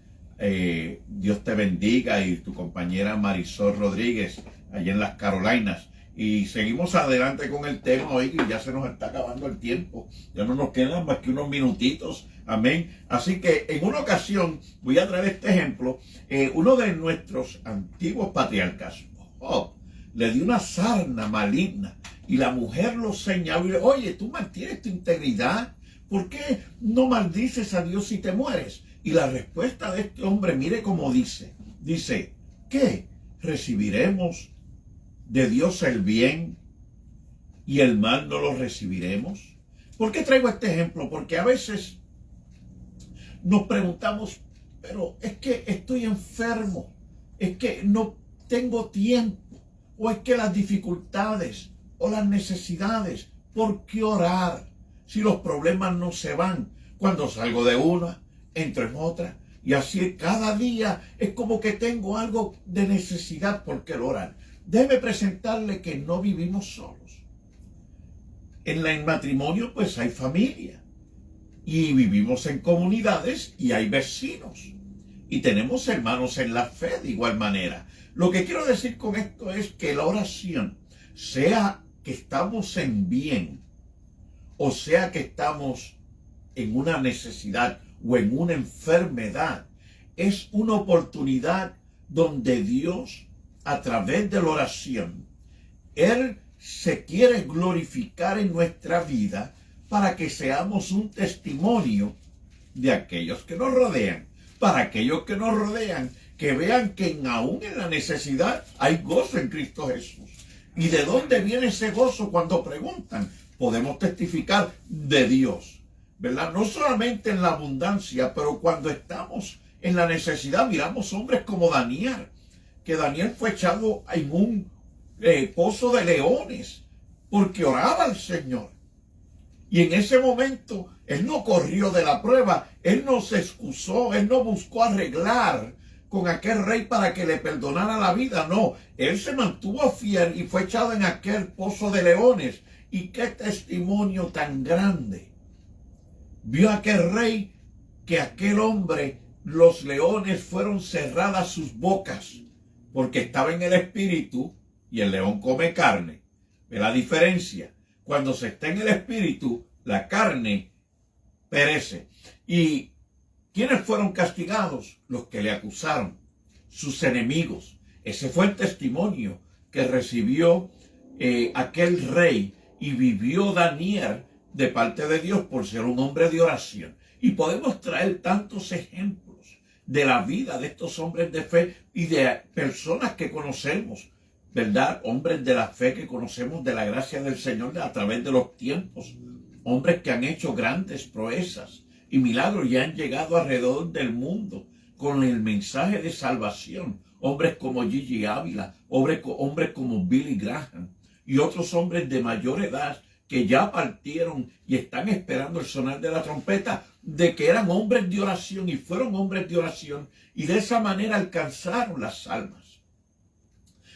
Dios te bendiga, y tu compañera Marisol Rodríguez allá en las Carolinas. Y seguimos adelante con el tema hoy, y ya se nos está acabando el tiempo. Ya no nos quedan más que unos minutitos. Amén. Así que en una ocasión voy a traer este ejemplo. Uno de nuestros antiguos patriarcas, Job, le dio una sarna maligna y la mujer lo señaló y le dijo: oye, tú mantienes tu integridad, ¿por qué no maldices a Dios si te mueres? Y la respuesta de este hombre, mire cómo dice, ¿qué? ¿Recibiremos de Dios el bien y el mal no lo recibiremos? ¿Por qué traigo este ejemplo? Porque a veces nos preguntamos, pero es que estoy enfermo, es que no tengo tiempo, o es que las dificultades o las necesidades, ¿por qué orar si los problemas no se van? Cuando salgo de una, entro en otra, y así cada día es como que tengo algo de necesidad por qué orar. Déjeme presentarle que no vivimos solos. En el matrimonio pues hay familia, y vivimos en comunidades y hay vecinos, y tenemos hermanos en la fe de igual manera. Lo que quiero decir con esto es que la oración, sea que estamos en bien, o sea que estamos en una necesidad o en una enfermedad, es una oportunidad donde Dios, a través de la oración, Él se quiere glorificar en nuestra vida para que seamos un testimonio de aquellos que nos rodean, para aquellos que nos rodean, que vean que aún en la necesidad hay gozo en Cristo Jesús. ¿Y de dónde viene ese gozo? Cuando preguntan, podemos testificar de Dios, ¿verdad? No solamente en la abundancia, pero cuando estamos en la necesidad. Miramos hombres como Daniel, que Daniel fue echado en un pozo de leones porque oraba al Señor. Y en ese momento él no corrió de la prueba, él no se excusó, él no buscó arreglar con aquel rey para que le perdonara la vida. No, él se mantuvo fiel y fue echado en aquel pozo de leones. Y qué testimonio tan grande. Vio aquel rey que aquel hombre, los leones fueron cerradas sus bocas, porque estaba en el espíritu, y el león come carne. ¿Ve la diferencia? Cuando se está en el espíritu, la carne perece. ¿Y quiénes fueron castigados? Los que le acusaron, sus enemigos. Ese fue el testimonio que recibió aquel rey, y vivió Daniel de parte de Dios por ser un hombre de oración. Y podemos traer tantos ejemplos de la vida de estos hombres de fe y de personas que conocemos, ¿verdad? Hombres de la fe que conocemos de la gracia del Señor a través de los tiempos. Hombres que han hecho grandes proezas y milagros y han llegado alrededor del mundo con el mensaje de salvación. Hombres como Gigi Ávila, hombres como Billy Graham y otros hombres de mayor edad que ya partieron y están esperando el sonar de la trompeta, de que eran hombres de oración y fueron hombres de oración y de esa manera alcanzaron las almas.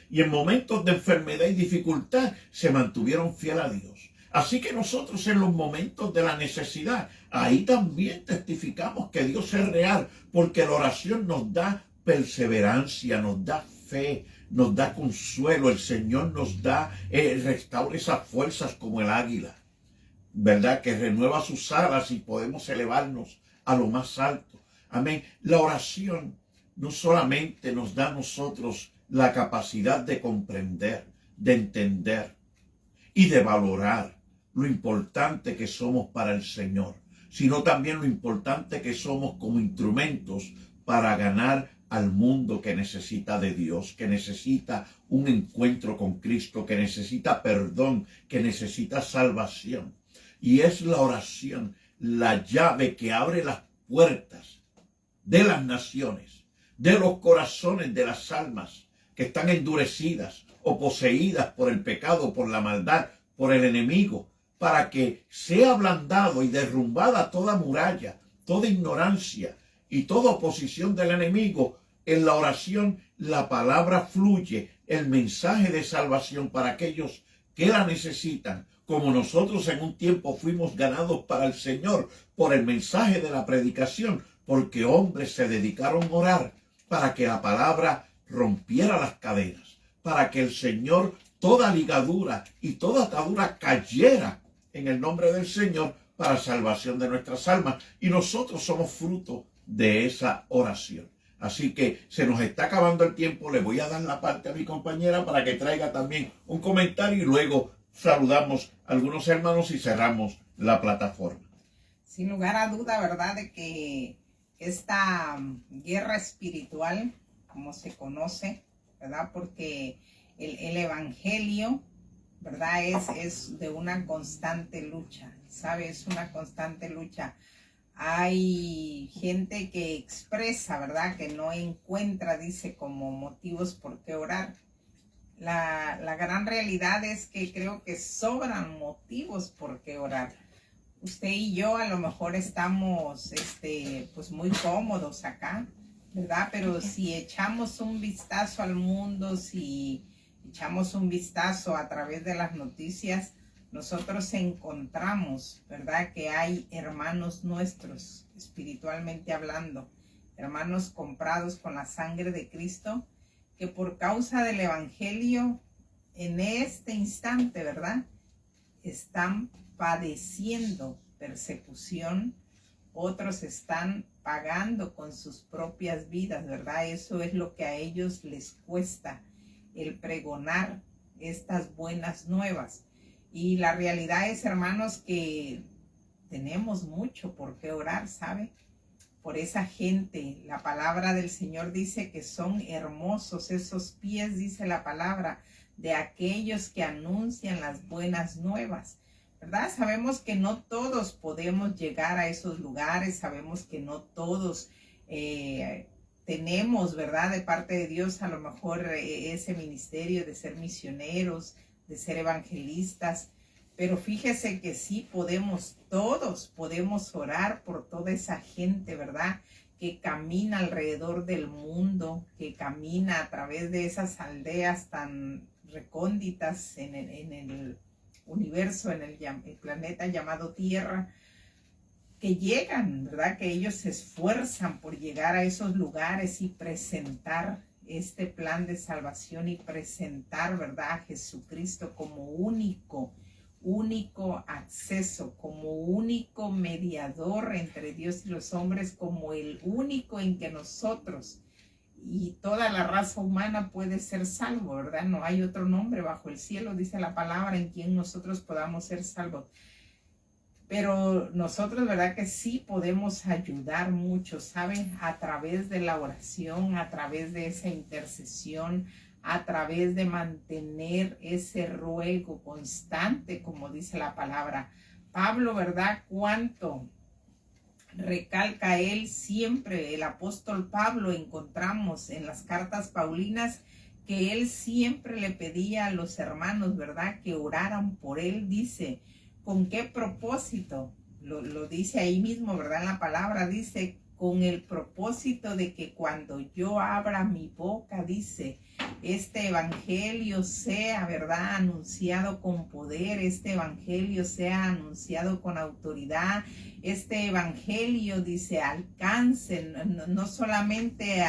Y en momentos de enfermedad y dificultad se mantuvieron fieles a Dios. Así que nosotros en los momentos de la necesidad, ahí también testificamos que Dios es real, porque la oración nos da perseverancia, nos da fe, nos da consuelo. El Señor nos da, restaura esas fuerzas como el águila, ¿verdad? Que renueva sus alas y podemos elevarnos a lo más alto. Amén. La oración no solamente nos da a nosotros la capacidad de comprender, de entender y de valorar lo importante que somos para el Señor, sino también lo importante que somos como instrumentos para ganar al mundo que necesita de Dios, que necesita un encuentro con Cristo, que necesita perdón, que necesita salvación. Y es la oración la llave que abre las puertas de las naciones, de los corazones de las almas que están endurecidas o poseídas por el pecado, por la maldad, por el enemigo, para que sea ablandado y derrumbada toda muralla, toda ignorancia y toda oposición del enemigo. En la oración la palabra fluye, el mensaje de salvación para aquellos que la necesitan, como nosotros en un tiempo fuimos ganados para el Señor por el mensaje de la predicación, porque hombres se dedicaron a orar para que la palabra rompiera las cadenas, para que el Señor, toda ligadura y toda atadura cayera en el nombre del Señor para salvación de nuestras almas. Y nosotros somos fruto de esa oración. Así que se nos está acabando el tiempo. Le voy a dar la parte a mi compañera para que traiga también un comentario y luego saludamos a algunos hermanos y cerramos la plataforma. Sin lugar a duda, ¿verdad? De que esta guerra espiritual, como se conoce, ¿verdad? Porque el evangelio, ¿verdad? Es de una constante lucha, ¿sabe? Es una constante lucha. Hay gente que expresa, ¿verdad? Que no encuentra, dice, como motivos por qué orar. La gran realidad es que creo que sobran motivos por qué orar. Usted y yo a lo mejor estamos pues muy cómodos acá, ¿verdad? Pero si echamos un vistazo al mundo, si echamos un vistazo a través de las noticias, nosotros encontramos, ¿verdad? Que hay hermanos nuestros, espiritualmente hablando, hermanos comprados con la sangre de Cristo, que por causa del evangelio en este instante, ¿verdad? Están padeciendo persecución, otros están pagando con sus propias vidas, ¿verdad? Eso es lo que a ellos les cuesta, el pregonar estas buenas nuevas. Y la realidad es, hermanos, que tenemos mucho por qué orar, ¿sabe? Por esa gente. La palabra del Señor dice que son hermosos esos pies, dice la palabra, de aquellos que anuncian las buenas nuevas, ¿verdad? Sabemos que no todos podemos llegar a esos lugares, sabemos que no todos tenemos, ¿verdad? De parte de Dios a lo mejor ese ministerio de ser misioneros, de ser evangelistas, pero fíjese que sí podemos, todos podemos orar por toda esa gente, ¿verdad? Que camina alrededor del mundo, que camina a través de esas aldeas tan recónditas en el universo, en el planeta llamado Tierra, que llegan, ¿verdad? Que ellos se esfuerzan por llegar a esos lugares y presentar este plan de salvación y presentar, ¿verdad? A Jesucristo como único acceso, como único mediador entre Dios y los hombres, como el único en que nosotros y toda la raza humana puede ser salvo, ¿verdad? No hay otro nombre bajo el cielo, dice la palabra, en quien nosotros podamos ser salvos. Pero nosotros, ¿verdad? Que sí podemos ayudar mucho, ¿saben? A través de la oración, a través de esa intercesión, a través de mantener ese ruego constante, como dice la palabra. Pablo, ¿verdad? Cuánto recalca él siempre, el apóstol Pablo, encontramos en las cartas paulinas que él siempre le pedía a los hermanos, ¿verdad? Que oraran por él, dice. ¿Con qué propósito? Lo dice ahí mismo, ¿verdad? En la palabra dice, con el propósito de que cuando yo abra mi boca, dice, este evangelio sea, ¿verdad? Anunciado con poder, este evangelio sea anunciado con autoridad, este evangelio, dice, alcance no solamente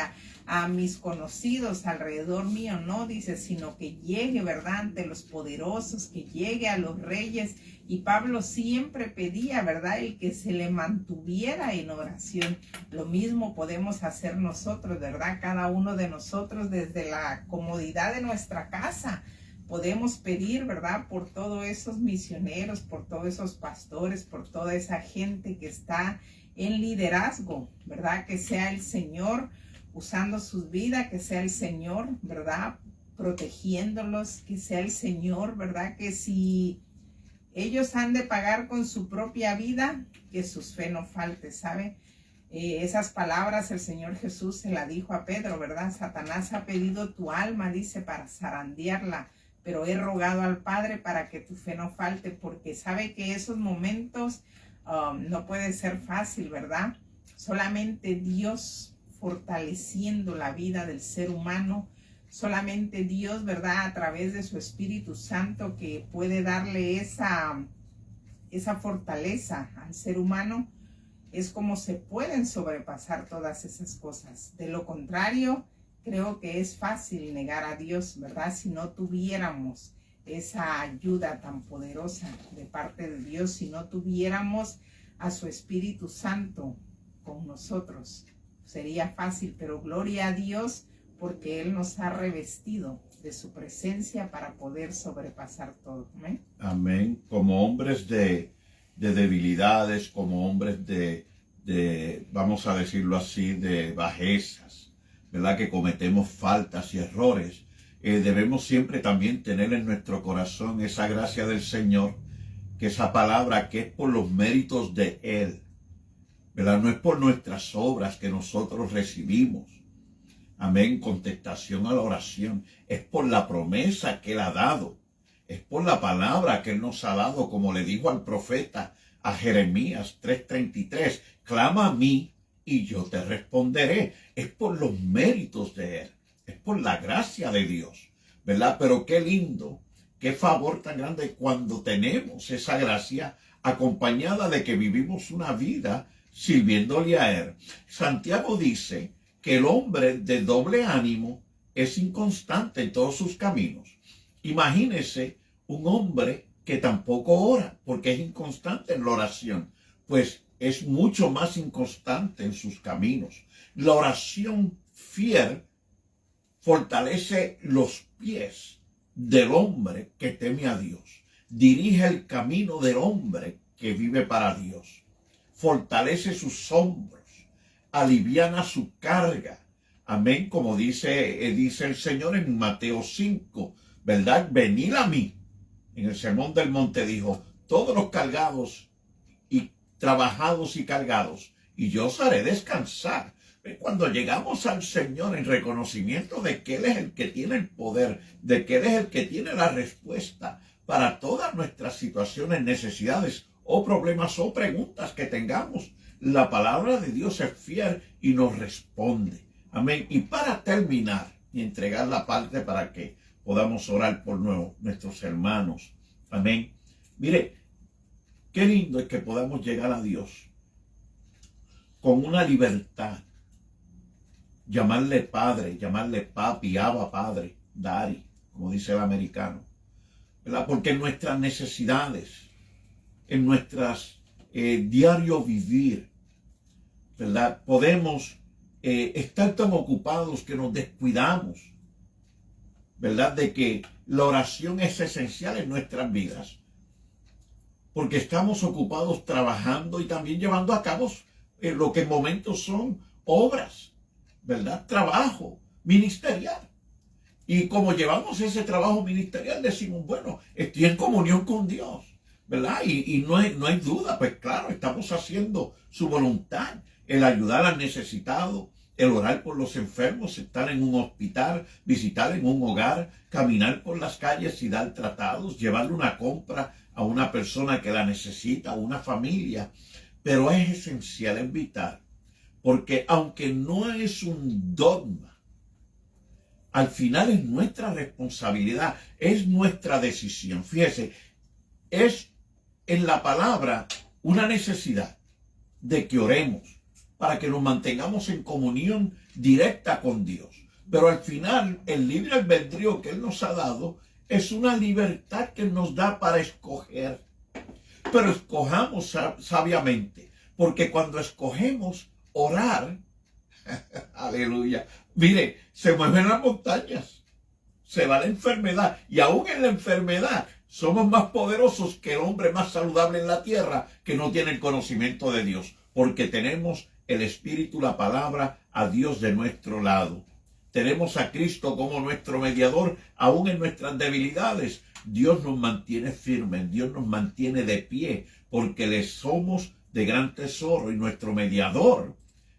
a mis conocidos alrededor mío, no, dice, sino que llegue, ¿verdad? Ante los poderosos, que llegue a los reyes. Y Pablo siempre pedía, ¿verdad? El que se le mantuviera en oración. Lo mismo podemos hacer nosotros, ¿verdad? Cada uno de nosotros desde la comodidad de nuestra casa. Podemos pedir, ¿verdad? Por todos esos misioneros, por todos esos pastores, por toda esa gente que está en liderazgo, ¿verdad? Que sea el Señor usando sus vidas, que sea el Señor, ¿verdad? Protegiéndolos, que sea el Señor, ¿verdad? Que si ellos han de pagar con su propia vida, que sus fe no falte, ¿sabe? Esas palabras el Señor Jesús se la dijo a Pedro, ¿verdad? Satanás ha pedido tu alma, dice, para zarandearla, pero he rogado al Padre para que tu fe no falte, porque sabe que esos momentos no puede ser fácil, ¿verdad? Solamente Dios fortaleciendo la vida del ser humano, solamente Dios, ¿verdad? A través de su Espíritu Santo que puede darle esa fortaleza al ser humano, es como se pueden sobrepasar todas esas cosas. De lo contrario, creo que es fácil negar a Dios, ¿verdad? Si no tuviéramos esa ayuda tan poderosa de parte de Dios, si no tuviéramos a su Espíritu Santo con nosotros, sería fácil, pero gloria a Dios, porque Él nos ha revestido de su presencia para poder sobrepasar todo. Amén. Amén. Como hombres de debilidades, como hombres de, vamos a decirlo así, de bajezas, ¿verdad? Que cometemos faltas y errores. Debemos siempre también tener en nuestro corazón esa gracia del Señor, que esa palabra que es por los méritos de Él, ¿verdad? No es por nuestras obras que nosotros recibimos. Amén, contestación a la oración. Es por la promesa que Él ha dado. Es por la palabra que Él nos ha dado, como le dijo al profeta a Jeremías 3:33. Clama a mí y yo te responderé. Es por los méritos de Él. Es por la gracia de Dios, ¿verdad? Pero qué lindo, qué favor tan grande cuando tenemos esa gracia acompañada de que vivimos una vida sirviéndole a Él. Santiago dice que el hombre de doble ánimo es inconstante en todos sus caminos. Imagínese un hombre que tampoco ora, porque es inconstante en la oración, pues es mucho más inconstante en sus caminos. La oración fiel fortalece los pies del hombre que teme a Dios, dirige el camino del hombre que vive para Dios, fortalece sus hombros, aliviana su carga. Amén, como dice el Señor en Mateo 5, ¿verdad? Venid a mí. En el Sermón del Monte dijo, todos los cargados y trabajados y cargados, y yo os haré descansar. Cuando llegamos al Señor en reconocimiento de que Él es el que tiene el poder, de que Él es el que tiene la respuesta para todas nuestras situaciones, necesidades o problemas o preguntas que tengamos, la palabra de Dios es fiel y nos responde. Amén. Y para terminar y entregar la parte para que podamos orar por nuestros hermanos. Amén. Mire, qué lindo es que podamos llegar a Dios con una libertad. Llamarle Padre, llamarle Papi, Abba Padre, Daddy, como dice el americano, ¿verdad? Porque en nuestras necesidades, en nuestras diario vivir, ¿verdad? Podemos estar tan ocupados que nos descuidamos, ¿verdad? De que la oración es esencial en nuestras vidas. porque estamos ocupados trabajando y también llevando a cabo lo que en momentos son obras, ¿verdad? Trabajo ministerial. Y como llevamos ese trabajo ministerial, decimos, bueno, estoy en comunión con Dios, ¿verdad? Y no hay duda, pues claro, estamos haciendo su voluntad, el ayudar al necesitado, el orar por los enfermos, estar en un hospital, visitar en un hogar, caminar por las calles y dar tratados, llevarle una compra a una persona que la necesita, a una familia. Pero es esencial, es vital, porque aunque no es un dogma, al final es nuestra responsabilidad, es nuestra decisión. Fíjese, es en la palabra una necesidad de que oremos para que nos mantengamos en comunión directa con Dios. Pero al final, el libre albedrío que Él nos ha dado es una libertad que nos da para escoger. Pero escojamos sabiamente, porque cuando escogemos orar, aleluya, mire, se mueven las montañas, se va la enfermedad, y aún en la enfermedad somos más poderosos que el hombre más saludable en la tierra que no tiene el conocimiento de Dios, porque tenemos el Espíritu, la palabra, a Dios de nuestro lado. Tenemos a Cristo como nuestro mediador, aún en nuestras debilidades. Dios nos mantiene firmes, Dios nos mantiene de pie, porque le somos de gran tesoro, y nuestro mediador,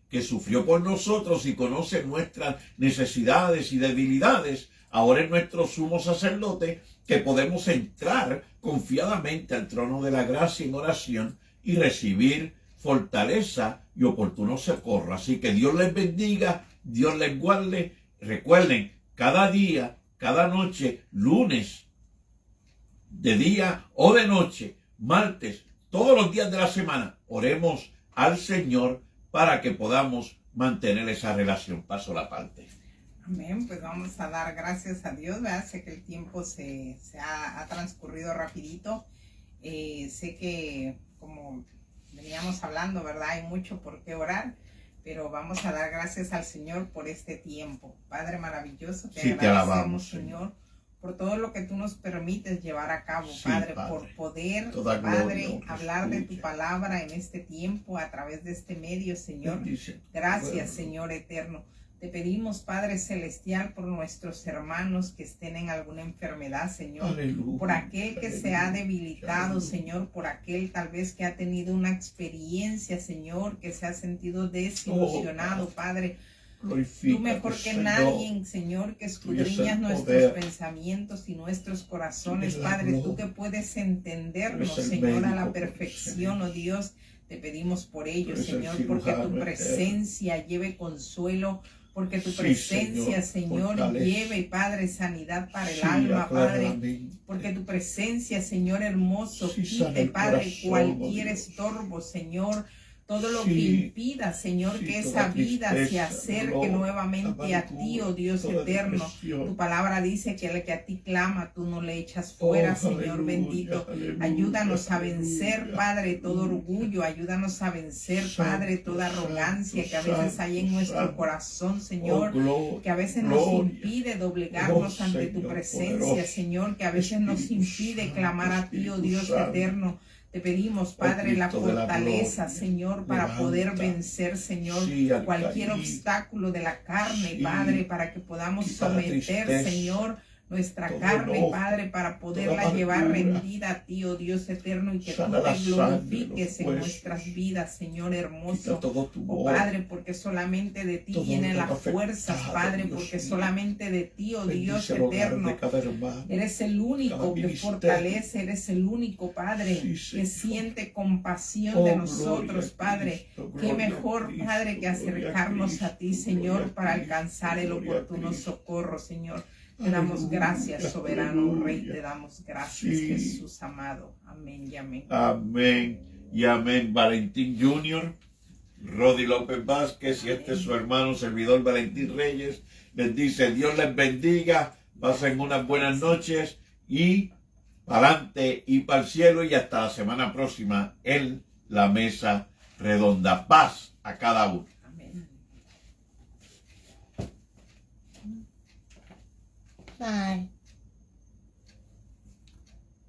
que sufrió por nosotros y conoce nuestras necesidades y debilidades, ahora es nuestro sumo sacerdote, que podemos entrar confiadamente al trono de la gracia en oración y recibir fortaleza y oportuno socorro. Así que Dios les bendiga, Dios les guarde. Recuerden, cada día, cada noche, lunes, de día o de noche, martes, todos los días de la semana, oremos al Señor para que podamos mantener esa relación. Paso la parte. Amén, pues vamos a dar gracias a Dios, ¿verdad? Sé que el tiempo se ha transcurrido rapidito. Sé que, como veníamos hablando, ¿verdad? Hay mucho por qué orar, pero vamos a dar gracias al Señor por este tiempo. Padre maravilloso, te agradecemos, Señor, por todo lo que tú nos permites llevar a cabo, sí, Padre, por poder, Padre, hablar de tu palabra en este tiempo a través de este medio, Señor. Gracias, Señor eterno. Te pedimos, Padre Celestial, por nuestros hermanos que estén en alguna enfermedad, Señor. Aleluya, por aquel que se ha debilitado, aleluya, Señor. Por aquel tal vez que ha tenido una experiencia, Señor, que se ha sentido desilusionado, Padre. Tú mejor que nadie, Señor, que escudriñas nuestros pensamientos y nuestros corazones, Padre. Tú que puedes entendernos, Señor, a la perfección, oh Dios. Te pedimos por ellos, Señor, porque tu presencia lleve consuelo, porque tu presencia, Señor, lleve, Padre, sanidad para el alma, Padre, porque tu presencia, Señor hermoso, quite, Padre, cualquier estorbo, Señor, todo lo que impida, Señor, que esa vida se acerque nuevamente a ti, oh Dios eterno. Tu palabra dice que el que a ti clama, tú no le echas fuera, Señor bendito. Ayúdanos a vencer, Padre, todo orgullo. Ayúdanos a vencer, Padre, toda arrogancia que a veces hay en nuestro corazón, Señor, que a veces nos impide doblegarnos ante tu presencia, Señor, que a veces nos impide clamar a ti, oh Dios eterno. Te pedimos, Padre, la fortaleza, Señor, para poder vencer, Señor, cualquier obstáculo de la carne, Padre, para que podamos someter, Señor, nuestra carne, Padre, para poderla llevar rendida a ti, oh Dios eterno, y que tú te glorifiques en nuestras vidas, Señor hermoso. Oh Padre, porque solamente de ti vienen las fuerzas, Padre, porque solamente de ti, oh Dios eterno, eres el único que fortalece, eres el único, Padre, que siente compasión de nosotros, Padre. Qué mejor, Padre, que acercarnos a ti, Señor, para alcanzar el oportuno socorro, Señor. Te damos gracias, soberano Rey, te damos gracias, Jesús amado. Amén y amén. Amén y amén. Valentín Jr., Rodi López Vázquez y este es su hermano servidor Valentín Reyes. Les dice, Dios les bendiga, pasen unas buenas noches y para adelante y para el cielo, y hasta la semana próxima en la mesa redonda. Paz a cada uno.